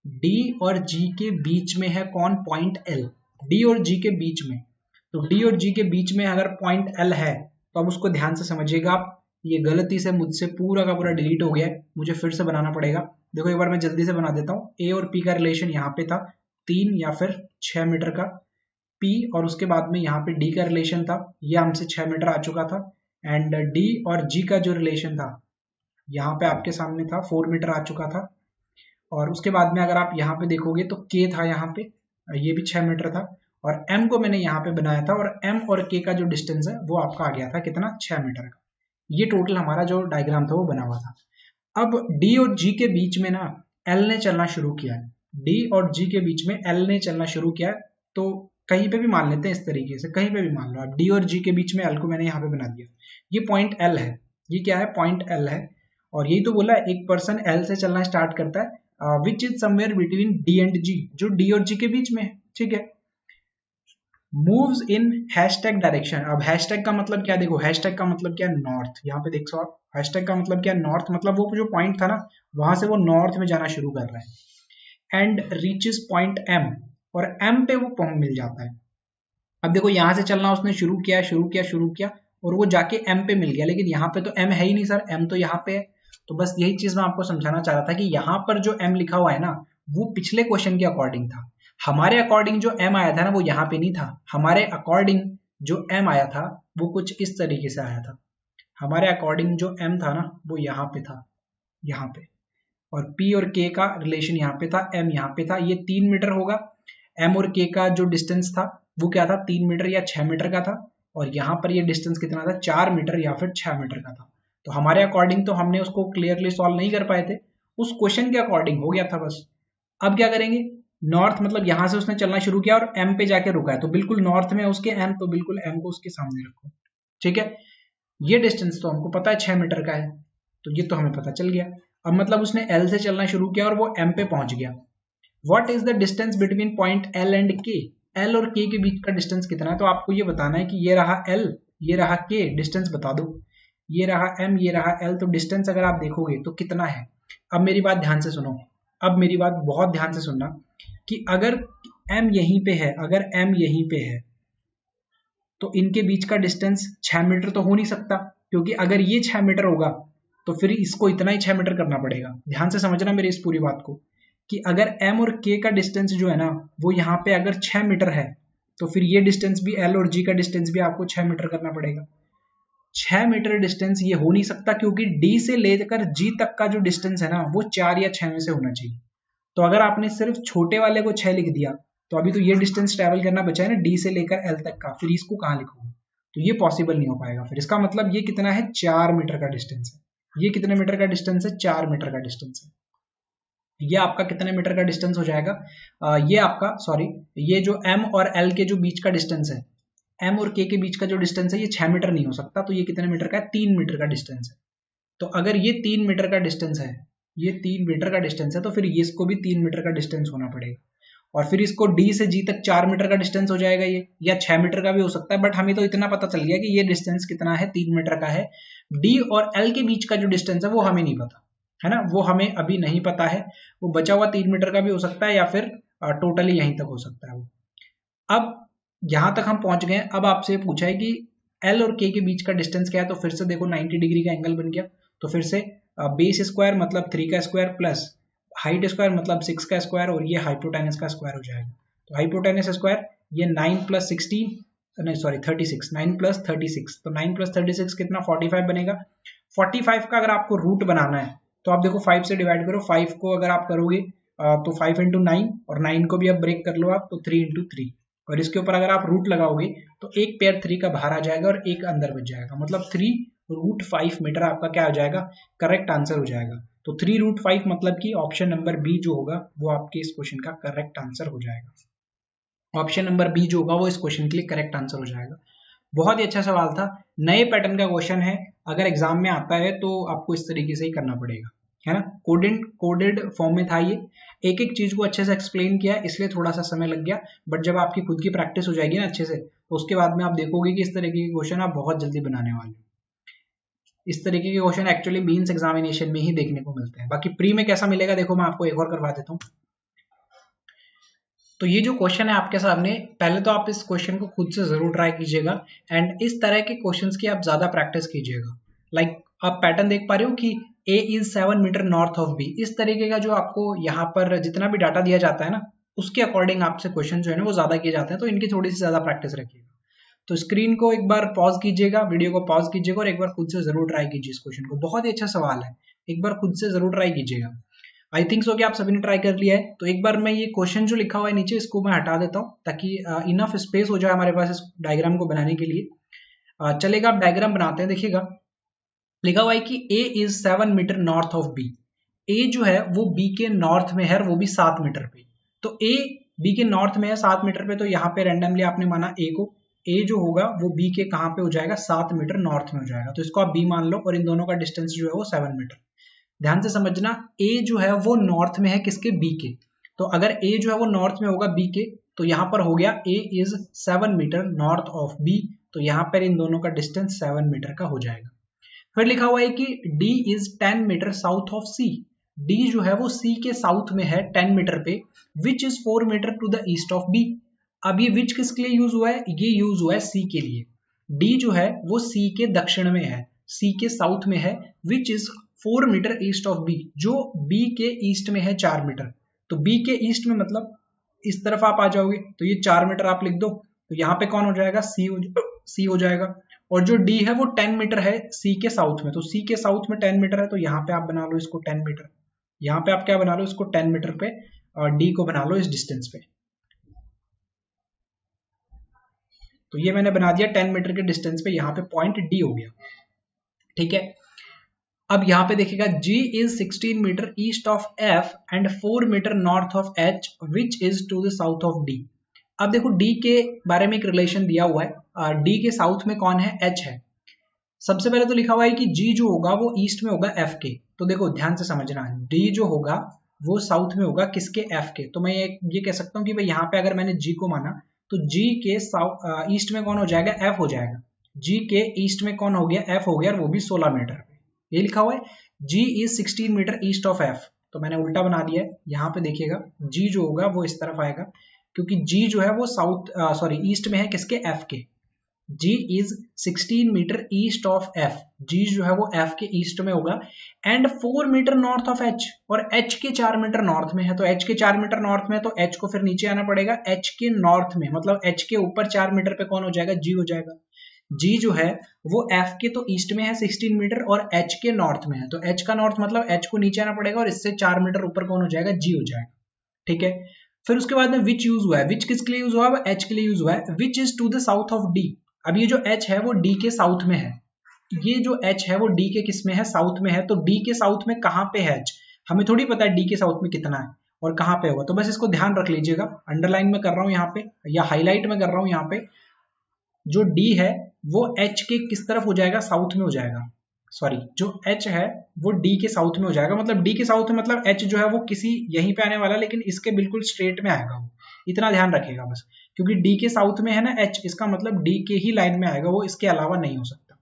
D और जी के बीच में है कौन, पॉइंट एल, डी और जी के बीच में। तो डी और जी के बीच में अगर पॉइंट एल है तो अब उसको ध्यान से समझिएगा आप, ये गलती से मुझसे पूरा का पूरा डिलीट हो गया है, मुझे फिर से बनाना पड़ेगा। देखो एक बार मैं जल्दी से बना देता हूँ। ए और पी का रिलेशन यहाँ पे था 3 या फिर 6 मीटर का, पी और उसके बाद में यहाँ पे डी का रिलेशन था, ये हमसे 6 मीटर आ चुका था। एंड डी और जी का जो रिलेशन था यहाँ पे आपके सामने था, 4 मीटर आ चुका था। और उसके बाद में अगर आप यहाँ पे देखोगे तो के था यहाँ पे, ये भी 6 मीटर था, और m को मैंने यहाँ पे बनाया था, और m और k का जो डिस्टेंस है वो आपका आ गया था कितना, 6 मीटर का। ये टोटल हमारा जो डायग्राम था वो बना हुआ था। अब d और g के बीच में ना l ने चलना शुरू किया है, d और g के बीच में l ने चलना शुरू किया है। तो कहीं पे भी मान लेते हैं इस तरीके से, कहीं पे भी मान लो आप, d और g के बीच में l को मैंने यहाँ पे बना दिया, ये पॉइंट l है, ये क्या है, पॉइंट l है। और यही तो बोला है, एक पर्सन l से चलना स्टार्ट करता है which is somewhere between d and g, जो d और g के बीच में है। ठीक है, मूव्स इन हैशटैग डायरेक्शन। अब हैशटैग का मतलब क्या, देखो हैशटैग का मतलब क्या, नॉर्थ। यहाँ पे देखो आप, हैशटैग का मतलब क्या, नॉर्थ, मतलब वो जो पॉइंट था ना वहां से वो नॉर्थ में जाना शुरू कर रहा है। एंड रीचेस पॉइंट एम, और एम पे वो पहुंच मिल जाता है। अब देखो यहाँ से चलना उसने शुरू किया और वो जाके एम पे मिल गया, लेकिन यहाँ पे तो एम है ही नहीं सर, एम तो यहाँ पे है। तो बस यही चीज मैं आपको समझाना चाह रहा था कि यहाँ पर जो एम लिखा हुआ है ना वो पिछले क्वेश्चन के अकॉर्डिंग था। हमारे अकॉर्डिंग जो एम आया था ना वो यहाँ पे नहीं था, हमारे अकॉर्डिंग जो एम आया था वो कुछ इस तरीके से आया था। हमारे अकॉर्डिंग जो एम था ना वो यहाँ पे था, यहाँ पे, और P और K का रिलेशन यहाँ पे था, M यहाँ पे था, ये 3 मीटर होगा। M और K का जो डिस्टेंस था वो क्या था, 3 मीटर या 6 मीटर का था, और यहाँ पर ये डिस्टेंस कितना था, 4 मीटर या फिर 6 मीटर का था। तो हमारे अकॉर्डिंग तो हमने उसको क्लियरली सॉल्व नहीं कर पाए थे, उस क्वेश्चन के अकॉर्डिंग हो गया था बस। अब क्या करेंगे, नॉर्थ मतलब यहाँ से उसने चलना शुरू किया और M पे जाके रुका है, तो बिल्कुल नॉर्थ में उसके M, तो बिल्कुल M को उसके सामने रखो। ठीक है, ये डिस्टेंस तो हमको पता है 6 मीटर का है, तो ये तो हमें पता चल गया। अब मतलब उसने L से चलना शुरू किया और वो M पे पहुंच गया। What is the distance between point L and K, L और K के बीच का डिस्टेंस कितना है, तो आपको ये बताना है कि ये रहा L, ये रहा K, डिस्टेंस बता दो, ये रहा M, ये रहा L, तो डिस्टेंस अगर आप देखोगे तो कितना है। अब मेरी बात ध्यान से सुनो, अब मेरी बात बहुत ध्यान से सुनना, कि अगर M यहीं पे है, अगर M यहीं पे है तो इनके बीच का डिस्टेंस 6 मीटर तो हो नहीं सकता, क्योंकि अगर ये 6 मीटर होगा तो फिर इसको इतना ही 6 मीटर करना पड़ेगा। ध्यान से समझना मेरी इस पूरी बात को, कि अगर M और K का डिस्टेंस जो है ना वो यहाँ पे अगर 6 मीटर है तो फिर ये डिस्टेंस भी L और G का डिस्टेंस भी आपको 6 मीटर करना पड़ेगा। 6 मीटर डिस्टेंस ये हो नहीं सकता, क्योंकि डी से लेकर जी तक का जो डिस्टेंस है ना वो 4 या 6 में से होना चाहिए। तो अगर आपने सिर्फ छोटे वाले को 6 लिख दिया तो अभी तो ये डिस्टेंस ट्रेवल करना बचा है ना डी से लेकर एल तक का, फिर इसको कहाँ लिखोगे? तो ये पॉसिबल नहीं हो पाएगा। फिर इसका मतलब ये कितना है, 4 मीटर का डिस्टेंस है। ये कितने मीटर का डिस्टेंस है, 4 मीटर का डिस्टेंस है। ये आपका कितने मीटर का डिस्टेंस हो जाएगा, ये आपका सॉरी, ये जो एम और एल के जो बीच का डिस्टेंस है, एम और के बीच का जो डिस्टेंस है ये 6 मीटर नहीं हो सकता, तो ये कितने मीटर का है, 3 मीटर का डिस्टेंस है। तो अगर ये 3 मीटर का डिस्टेंस है, ये 3 मीटर का डिस्टेंस है, तो फिर ये इसको भी 3 मीटर का डिस्टेंस होना पड़ेगा। और फिर इसको डी से जी तक 4 मीटर का डिस्टेंस हो जाएगा ये, या 6 मीटर का भी हो सकता है, बट हमें तो इतना पता चल गया कि ये डिस्टेंस कितना है, 3 मीटर का है। डी और एल के बीच का जो डिस्टेंस है वो हमें नहीं पता है ना, वो हमें अभी नहीं पता है। वो बचा हुआ 3 मीटर का भी हो सकता है, या फिर टोटली यहीं तक हो सकता है वो। अब यहां तक हम पहुंच गए। अब आपसे पूछा है कि एल और के बीच का डिस्टेंस क्या है, तो फिर से देखो 90 डिग्री का एंगल बन गया। तो फिर से बेस स्क्वायर मतलब 3 का स्क्वायर प्लस हाइट स्क्वायर मतलब 6 का स्क्वायर, और ये हाइपोटेनस का स्क्वायर हो जाएगा। तो हाइपोटेनस स्क्वायर ये 9 प्लस 16 नहीं सॉरी 36, 9 प्लस 36, तो 9 प्लस 36 कितना 45 बनेगा। 45 का अगर आपको रूट बनाना है तो आप देखो 5 से डिवाइड करो। 5 को अगर आप करोगे तो 5 इंटू 9, और 9 को भी अब ब्रेक कर लो आप, तो 3 इंटू 3, और इसके ऊपर अगर आप रूट लगाओगे तो एक पेयर 3 का बाहर आ जाएगा और एक अंदर बच जाएगा, मतलब 3√5 मीटर आपका क्या हो जाएगा, करेक्ट आंसर हो जाएगा। तो 3√5 मतलब कि ऑप्शन नंबर बी जो होगा वो आपके इस क्वेश्चन का करेक्ट आंसर हो जाएगा। ऑप्शन नंबर बी जो होगा वो इस क्वेश्चन के लिए करेक्ट आंसर हो जाएगा। बहुत ही अच्छा सवाल था, नए पैटर्न का क्वेश्चन है। अगर एग्जाम में आता है तो आपको इस तरीके से ही करना पड़ेगा, है ना। कोडेड फॉर्म में था ये, एक एक चीज को अच्छे से एक्सप्लेन किया, इसलिए थोड़ा सा समय लग गया। बट जब आपकी खुद की प्रैक्टिस हो जाएगी ना अच्छे से, तो उसके बाद में आप देखोगे कि इस तरीके के क्वेश्चन आप बहुत जल्दी बनाने वाले हो। इस तरीके के क्वेश्चन एक्चुअली मेंस एग्जामिनेशन में ही देखने को मिलते हैं। बाकी प्री में कैसा मिलेगा देखो, मैं आपको एक और करवा देता हूँ। तो ये जो क्वेश्चन है आपके सामने, पहले तो आप इस क्वेश्चन को खुद से जरूर ट्राई कीजिएगा, एंड इस तरह के क्वेश्चंस की आप ज्यादा प्रैक्टिस कीजिएगा। लाइक आप पैटर्न देख पा रहे हो कि A is 7 metre north of B, इस तरीके का जो आपको यहाँ पर जितना भी डाटा दिया जाता है ना, उसके अकॉर्डिंग आपसे क्वेश्चन जो है ना वो ज्यादा किए जाते हैं, तो इनकी थोड़ी सी ज्यादा प्रैक्टिस रखिएगा। तो स्क्रीन को एक बार पॉज कीजिएगा, वीडियो को पॉज कीजिएगा, और एक बार खुद से जरूर ट्राई कीजिए इस क्वेश्चन को। बहुत ही अच्छा सवाल है, एक बार खुद से जरूर ट्राई कीजिएगा। आई थिंक सो कि आप सभी ने ट्राई कर लिया है। तो एक बार मैं ये क्वेश्चन जो लिखा हुआ है नीचे, इसको मैं हटा देता हूँ ताकि इनफ स्पेस हो जाए हमारे पास इस डायग्राम को बनाने के लिए। चलेगा, आप डायग्राम बनाते हैं। देखिएगा लिखा हुआ है कि A is 7 metre north of B। A जो है वो B के नॉर्थ में है, और वो भी 7 मीटर पे। तो A B के नॉर्थ में है 7 मीटर पे, तो यहाँ पे रैंडमली आपने माना A को। A जो होगा वो B के कहाँ पे हो जाएगा, 7 मीटर नॉर्थ में हो जाएगा, तो इसको आप B मान लो, और इन दोनों का डिस्टेंस जो है वो 7 मीटर। ध्यान से समझना, A जो है वो नॉर्थ में है किसके, B के। तो अगर A जो है वो नॉर्थ में होगा B के, तो यहाँ पर हो गया A is 7 metre north of B, तो यहाँ पर इन दोनों का डिस्टेंस 7 मीटर का हो जाएगा। फिर लिखा हुआ है कि D is 10 metre south of C। D जो है वो C के साउथ में है 10 मीटर पे, which is 4 metre to the east of B। अब ये which किसके लिए यूज हुआ है, ये यूज हुआ है C के लिए। D जो है वो C के दक्षिण में है, C के साउथ में है, which is 4 metre east of B, जो B के ईस्ट में है 4 मीटर। तो B के ईस्ट में मतलब इस तरफ आप आ जाओगे, तो ये 4 मीटर आप लिख दो, तो यहाँ पे कौन हो जाएगा, C हो जाएगा। और जो D है वो 10 मीटर है C के साउथ में, तो C के साउथ में 10 मीटर है, तो यहाँ पे आप बना लो इसको 10 मीटर। यहाँ पे आप क्या बना लो इसको 10 मीटर पे, और D को बना लो इस डिस्टेंस पे। तो ये मैंने बना दिया 10 मीटर के डिस्टेंस पे, यहाँ पे पॉइंट D हो गया। ठीक है, अब यहाँ पे देखिएगा G is 16 metre east of F and 4 metre north of H which is to the south of D। अब देखो D के बारे में एक रिलेशन दिया हुआ है, D के साउथ में कौन है, H है। सबसे पहले तो लिखा हुआ है कि G जो होगा वो ईस्ट में होगा F के। तो देखो ध्यान से समझना, D जो होगा वो साउथ में होगा किसके, F के। तो मैं ये कह सकता हूँ कि भाई यहाँ पे अगर मैंने G को माना, तो G के ईस्ट में कौन हो जाएगा, F हो जाएगा। G के ईस्ट में कौन हो गया, F हो गया, और वो भी 16 मीटर पे। ये लिखा हुआ है G is 16 metre east of F, तो मैंने उल्टा बना दिया है। यहाँ पे देखिएगा G जो होगा वो इस तरफ आएगा, क्योंकि G जो है वो ईस्ट में है किसके, F के। G is 16 metre east of F, G जो है वो F के ईस्ट में होगा, and 4 metre north of H, और H के 4 मीटर नॉर्थ में है। तो H के 4 मीटर नॉर्थ में है, तो H को फिर नीचे आना पड़ेगा, H के नॉर्थ में मतलब H के ऊपर 4 मीटर पे कौन हो जाएगा, G हो जाएगा। जी जो है वो एफ के तो ईस्ट में है 16 मीटर और एच के नॉर्थ में है, तो एच का नॉर्थ मतलब एच को नीचे आना पड़ेगा और इससे 4 मीटर ऊपर कौन हो जाएगा, जी हो जाएगा। ठीक है, फिर उसके बाद में विच यूज हुआ है, विच किसके लिए यूज हुआ है, एच के लिए यूज हुआ है। Which is to the south of D, अब ये जो एच है वो डी के साउथ में है, ये जो एच है वो डी के किस में है, साउथ में है। तो डी के साउथ में कहां पे है एच, हमें थोड़ी पता है डी के साउथ में कितना है और कहां पे होगा, तो बस इसको ध्यान रख लीजिएगा। अंडरलाइन में कर रहा हूं यहाँ पे या हाईलाइट में कर रहा हूं यहाँ पे, जो डी है वो एच के किस तरफ हो जाएगा, साउथ में हो जाएगा। सॉरी, जो एच है वो डी के साउथ में हो जाएगा, मतलब डी के साउथ में मतलब एच जो है वो किसी यहीं पे आने वाला है, लेकिन इसके बिल्कुल स्ट्रेट में आएगा वो, इतना ध्यान रखिएगा बस, क्योंकि डी के साउथ में है ना एच, इसका मतलब डी के ही लाइन में आएगा वो, इसके अलावा नहीं हो सकता।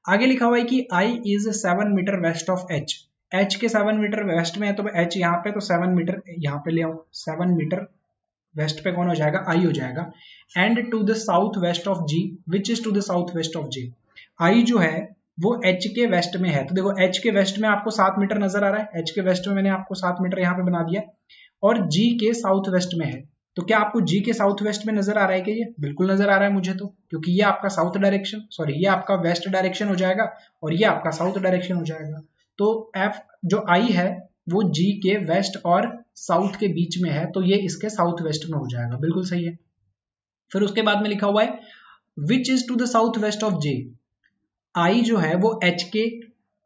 आगे लिखा हुआ है कि I is 7 metre west of H, H के 7 मीटर वेस्ट में है, तो एच यहाँ पे, तो 7 मीटर यहाँ पे ले आओ, 7 मीटर वेस्ट पे कौन हो जाएगा, आई हो जाएगा। And to the south west of G, which is to the south west of J, I जो है वो एच के वेस्ट में है, तो देखो एच के वेस्ट में आपको 7 मीटर नजर आ रहा है, एच के वेस्ट में मैंने आपको 7 मीटर यहाँ पे बना दिया, और जी के साउथ वेस्ट में है। तो क्या आपको जी के साउथ वेस्ट में नजर आ रहा है कि ये बिल्कुल नजर आ रहा है मुझे, तो क्योंकि ये आपका साउथ डायरेक्शन, सॉरी ये आपका वेस्ट डायरेक्शन हो जाएगा और ये आपका साउथ डायरेक्शन हो जाएगा। तो एफ जो आई है वो जी के वेस्ट और साउथ के बीच में है, तो ये इसके साउथ वेस्ट में हो जाएगा, बिल्कुल सही है। फिर उसके बाद में लिखा हुआ है which is to the south west of J, I जो है वो एच के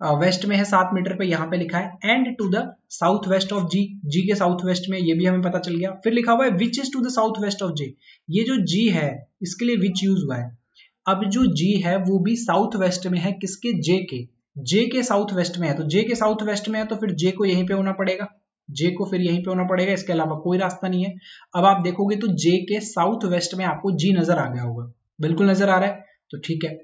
वेस्ट में है 7 मीटर पे, यहाँ पे लिखा है and to the south west of G, G के साउथ वेस्ट में, ये भी हमें पता चल गया। फिर लिखा हुआ है which is to the south west of J, ये जो जी है इसके लिए विच यूज हुआ है। अब जो जी है वो भी साउथ वेस्ट में है, किसके, जे के, जे के साउथ वेस्ट में है, तो जे के साउथ वेस्ट में है तो फिर जे को यहीं पे होना पड़ेगा, जे को फिर यहीं पे होना पड़ेगा, इसके अलावा कोई रास्ता नहीं है। अब आप देखोगे तो जे के साउथ वेस्ट में आपको जी नजर आ गया होगा, बिल्कुल नजर आ रहा है, तो ठीक है।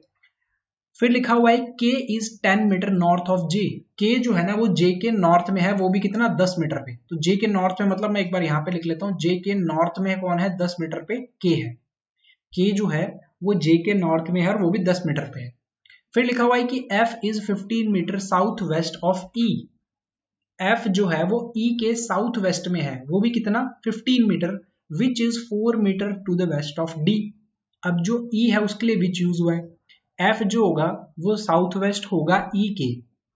फिर लिखा हुआ है के इज 10 मीटर नॉर्थ ऑफ जे, के जो है ना वो जे के नॉर्थ में है, वो भी कितना, 10 मीटर पे, तो जे के नॉर्थ में मतलब मैं एक बार यहाँ पे लिख लेता हूँ, जे के नॉर्थ में कौन है, 10 मीटर पे के है, के जो है वो जे के नॉर्थ में है और वो भी 10 मीटर पे है। फिर लिखा हुआ है कि F is 15 metre south west of E, F जो है वो ई के साउथ वेस्ट में है, वो भी कितना, 15 metre, which is 4 metre to the west of D. अब जो ई है उसके लिए विच यूज हुआ है, एफ जो होगा वो साउथ वेस्ट होगा ई के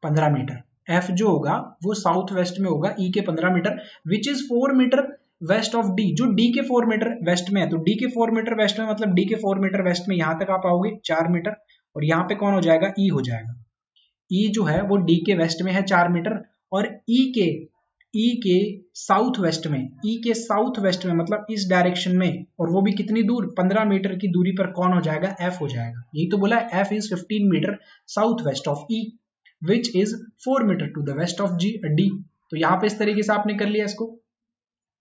15 मीटर, एफ जो होगा वो साउथ वेस्ट में होगा ई के 15 metre, which is 4 metre west of D, जो डी के 4 मीटर वेस्ट में है, तो डी के 4 मीटर वेस्ट में मतलब डी के 4 मीटर वेस्ट में यहां तक आप आओगे 4 मीटर, और यहाँ पे कौन हो जाएगा, ई हो जाएगा। ई जो है वो डी के वेस्ट में है 4 मीटर, और ई के साउथ वेस्ट में, ई के साउथ वेस्ट में मतलब इस डायरेक्शन में, और वो भी कितनी दूर, 15 मीटर की दूरी पर कौन हो जाएगा, एफ हो जाएगा। यही तो बोला है, F is 15 metre south west of E, which is 4 metre to the west of G D. तो यहाँ पे इस तरीके से आपने कर लिया इसको।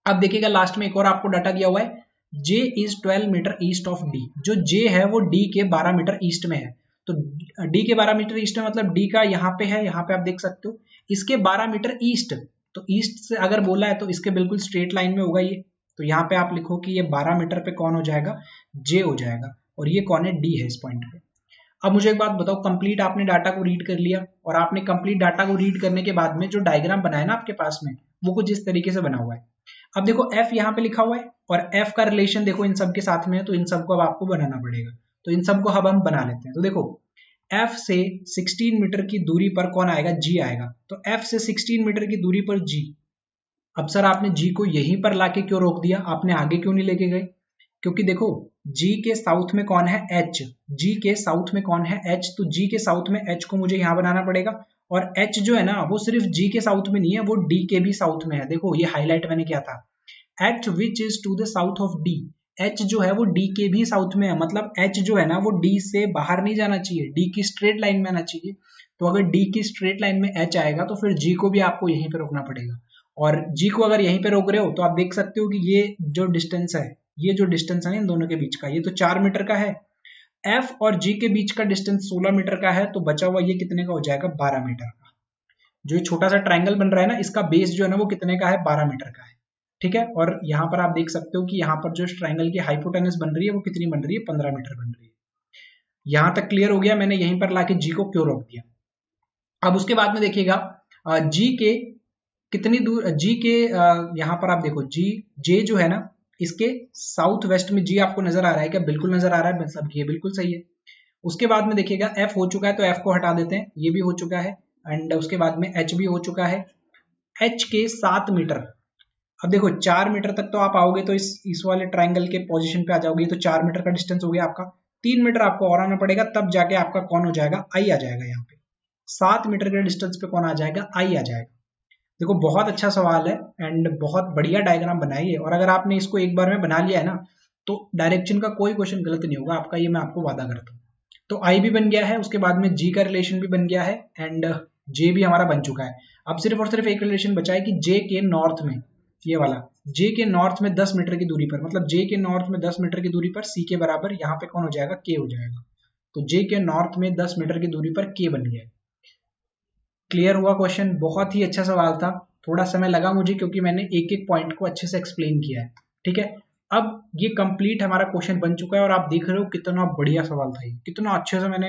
अब देखिएगा लास्ट में एक और आपको डाटा दिया हुआ है, J is 12 metre east of D, जो जे है वो डी के 12 मीटर ईस्ट में है, तो डी के 12 मीटर ईस्ट में मतलब डी का यहाँ पे है, यहाँ पे आप देख सकते हो, इसके 12 मीटर ईस्ट, तो ईस्ट से अगर बोला है तो इसके बिल्कुल स्ट्रेट लाइन में होगा ये, तो यहाँ पे आप लिखो कि ये 12 मीटर पे कौन हो जाएगा, जे हो जाएगा, और ये कौन है, डी है इस पॉइंट पे। अब मुझे एक बात बताओ, कंप्लीट आपने डाटा को रीड कर लिया, और आपने कंप्लीट डाटा को रीड करने के बाद में जो डायग्राम बनाया ना आपके पास में, वो कुछ इस तरीके से बना हुआ है। अब देखो एफ यहाँ पे लिखा हुआ है और एफ का रिलेशन देखो इन सब के साथ में है, तो इन सबको अब आपको बनाना पड़ेगा, तो इन सबको अब हम बना लेते हैं। तो देखो एफ से 16 मीटर की दूरी पर कौन आएगा, जी आएगा, तो एफ से 16 मीटर की दूरी पर जी। अब सर आपने जी को यहीं पर लाके क्यों रोक दिया, आपने आगे क्यों नहीं लेके गए, क्योंकि देखो जी के साउथ में कौन है, एच, जी के साउथ में कौन है, एच, तो जी के साउथ में एच को मुझे यहां बनाना पड़ेगा, और एच जो है ना वो सिर्फ जी के साउथ में नहीं है, वो डी के भी साउथ में है, देखो ये हाईलाइट मैंने किया था, at which is to the south of D, H जो है वो डी के भी साउथ में है, मतलब एच जो है ना वो डी से बाहर नहीं जाना चाहिए, डी की स्ट्रेट लाइन में आना चाहिए, तो अगर डी की स्ट्रेट लाइन में एच आएगा तो फिर जी को भी आपको यहीं पे रोकना पड़ेगा, और जी को अगर यहीं पे रोक रहे हो तो आप देख सकते हो कि ये जो डिस्टेंस है, ये जो डिस्टेंस है इन दोनों के बीच का, ये तो 4 मीटर का है, एफ और जी के बीच का डिस्टेंस 16 मीटर का है, तो बचा हुआ ये कितने का हो जाएगा, 12 मीटर का। जो ये छोटा सा ट्रायंगल बन रहा है ना, इसका बेस जो है ना वो कितने का है, 12 मीटर का है, ठीक है। और यहाँ पर आप देख सकते हो कि यहाँ पर जो ट्रायंगल की हाइपोटेनस बन रही है वो कितनी बन रही है, 15 मीटर बन रही है। यहाँ तक क्लियर हो गया, मैंने यहीं पर लाके जी को क्यों रोक दिया। अब उसके बाद में देखिएगा जी के कितनी दूर, जी के यहाँ पर आप देखो जी, जे जो है ना इसके साउथ वेस्ट में जी आपको नजर आ रहा है क्या, बिल्कुल नजर आ रहा है, मतलब ये बिल्कुल सही है। उसके बाद में देखिएगा F हो चुका है तो F को हटा देते हैं, ये भी हो चुका है। एंड उसके बाद में H भी हो चुका है। H के 7 मीटर, अब देखो 4 मीटर तक तो आप आओगे तो इस वाले ट्राइंगल के पोजीशन पे आ जाओगे, तो 4 मीटर का डिस्टेंस हो गया आपका। 3 मीटर आपको और आना पड़ेगा, तब जाके आपका कौन हो जाएगा, आई आ जाएगा। यहाँ पे 7 मीटर के डिस्टेंस पे कौन आ जाएगा, आई आ जाएगा। देखो बहुत अच्छा सवाल है एंड बहुत बढ़िया डायग्राम बनाई है, और अगर आपने इसको एक बार में बना लिया है ना तो डायरेक्शन का कोई क्वेश्चन गलत नहीं होगा आपका, ये मैं आपको वादा करता हूँ। तो आई भी बन गया है, उसके बाद में जी का रिलेशन भी बन गया है एंड जे भी हमारा बन चुका है। अब सिर्फ और सिर्फ एक रिलेशन बचा है कि जे के नॉर्थ में, ये वाला जे के नॉर्थ में 10 मीटर की दूरी पर, मतलब जे के नॉर्थ में 10 मीटर की दूरी पर सी के बराबर यहाँ पे कौन हो जाएगा, के हो जाएगा। तो जे के नॉर्थ में 10 मीटर की दूरी पर के बन गया। क्लियर हुआ क्वेश्चन? बहुत ही अच्छा सवाल था, थोड़ा समय लगा मुझे क्योंकि मैंने एक एक पॉइंट को अच्छे से एक्सप्लेन किया है। ठीक है, अब ये कंप्लीट हमारा क्वेश्चन बन चुका है और आप देख रहे हो कितना बढ़िया सवाल था ये, कितना अच्छे से मैंने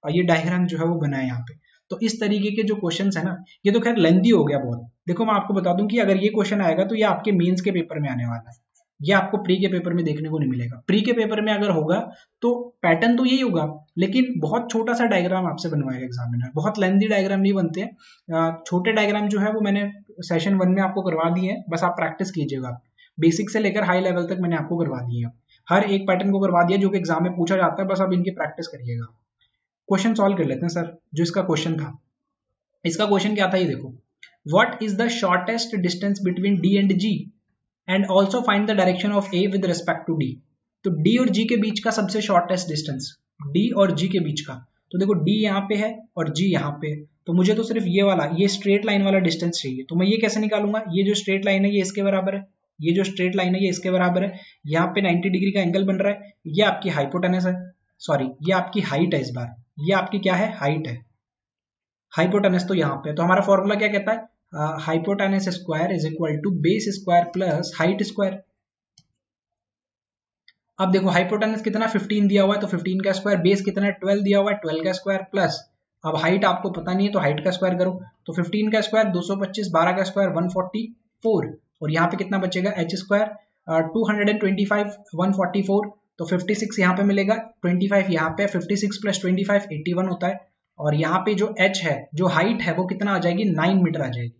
ये डायग्राम जो है वो बनाया यहाँ पे। तो इस तरीके के जो क्वेश्चंस है ना, ये तो खैर लेंथी हो गया बहुत। देखो मैं आपको बता दूं कि अगर ये क्वेश्चन आएगा तो ये आपके मेंस के पेपर में आने वाला है, ये आपको प्री के पेपर में देखने को नहीं मिलेगा। प्री के पेपर में अगर होगा तो पैटर्न तो यही होगा, लेकिन बहुत छोटा सा डायग्राम आपसे बनवाएगा एग्जामिनर, बहुत लेंथी डायग्राम नहीं बनते हैं। छोटे डायग्राम जो है वो मैंने सेशन 1 में आपको करवा दिए हैं, बस आप प्रैक्टिस कीजिएगा। बेसिक से लेकर हाई लेवल तक मैंने आपको करवा दिए हैं, हर एक पैटर्न को करवा दिया जो कि एग्जाम में पूछा जाता है, बस आप इनकी प्रैक्टिस करिएगा। क्वेश्चन सॉल्व कर लेते हैं सर। जो इसका क्वेश्चन था, इसका क्वेश्चन क्या था ये देखो, what is the shortest distance between D and G and also find the direction of A with respect to D. तो डी और जी के बीच का सबसे शॉर्टेस्ट डिस्टेंस, डी और जी के बीच का, तो देखो डी यहाँ पे है और जी यहाँ पे, तो मुझे तो सिर्फ ये वाला, ये स्ट्रेट लाइन वाला डिस्टेंस चाहिए। तो मैं ये कैसे निकालूंगा, ये जो स्ट्रेट लाइन है ये इसके बराबर है, ये जो स्ट्रेट लाइन है ये इसके बराबर है, यहाँ पे 90 डिग्री का एंगल बन रहा है, ये आपकी हाइपोटेनस है, सॉरी ये आपकी हाइट है, इस बार ये आपकी क्या है, हाइट है। हाइपोटेनस तो यहाँ पे, तो हमारा फॉर्मूला क्या कहता है, hypotenuse square is equal to base square plus height square. अब देखो हाइपोटेनस कितना 15 दिया हुआ है तो 15 का स्क्वायर, बेस कितना 12 दिया हुआ है 12 का स्क्वायर प्लस, अब हाइट आपको पता नहीं है तो हाइट का स्क्वायर करो, तो 15 का स्क्वायर 225, 12 का स्क्वायर 144, और यहाँ पे कितना बचेगा एच स्क्वायर 225, 144, तो 56 यहाँ पे मिलेगा, 25 यहाँ पे, 56 प्लस 25 81 होता है, और यहाँ पे जो h है, जो हाइट है वो कितना आ जाएगी, 9 मीटर आ जाएगी।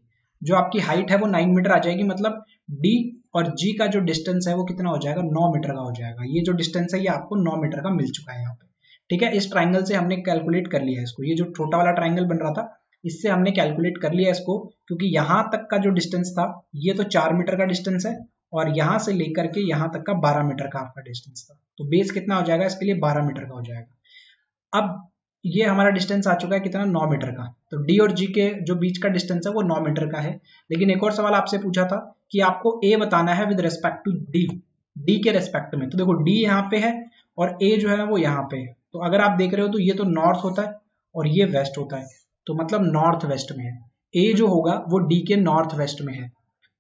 जो आपकी हाइट है वो 9 मीटर आ जाएगी, मतलब d और g का जो डिस्टेंस है वो कितना हो जाएगा, 9 मीटर का हो जाएगा। ये जो डिस्टेंस है ये आपको 9 मीटर का मिल चुका है यहाँ पे। ठीक है, इस ट्राइंगल से हमने कैलकुलेट कर लिया इसको, ये जो छोटा वाला ट्राइंगल बन रहा था इससे हमने कैलकुलेट कर लिया इसको, क्योंकि यहाँ तक का जो डिस्टेंस था ये तो 4 मीटर का डिस्टेंस है, और यहाँ से लेकर के यहाँ तक का 12 मीटर का आपका डिस्टेंस था, तो बेस कितना हो जाएगा इसके लिए 12 मीटर का हो जाएगा। अब ये हमारा डिस्टेंस आ चुका है कितना, 9 मीटर का, तो डी और जी के जो बीच का डिस्टेंस है वो 9 मीटर का है। लेकिन एक और सवाल आपसे पूछा था कि आपको ए बताना है with respect to D, D के रेस्पेक्ट में, तो देखो डी यहाँ पे है और ए जो है वो यहाँ पे है, तो अगर आप देख रहे हो तो ये तो नॉर्थ होता है और ये वेस्ट होता है, तो मतलब नॉर्थ वेस्ट में है, ए जो होगा वो डी के नॉर्थ वेस्ट में है,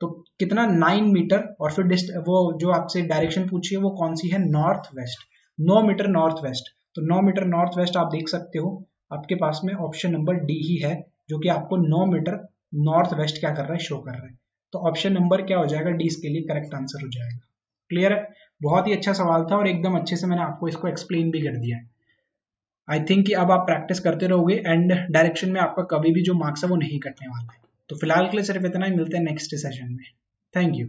तो कितना 9 मीटर, और फिर वो जो आपसे डायरेक्शन पूछी है वो कौन सी है, north west, 9 metre north west, तो 9 मीटर नॉर्थ वेस्ट आप देख सकते हो आपके पास में ऑप्शन नंबर डी ही है, जो कि आपको 9 मीटर नॉर्थ वेस्ट क्या कर रहा है, शो कर रहा है। तो ऑप्शन नंबर क्या हो जाएगा, डी इसके लिए करेक्ट आंसर हो जाएगा। क्लियर है, बहुत ही अच्छा सवाल था और एकदम अच्छे से मैंने आपको इसको एक्सप्लेन भी कर दिया है। आई थिंक कि अब आप प्रैक्टिस करते रहोगे एंड डायरेक्शन में आपका कभी भी जो मार्क्स है वो नहीं कटने वाला है। तो फिलहाल के लिए सिर्फ इतना ही, मिलते हैं नेक्स्ट सेशन में। Thank you.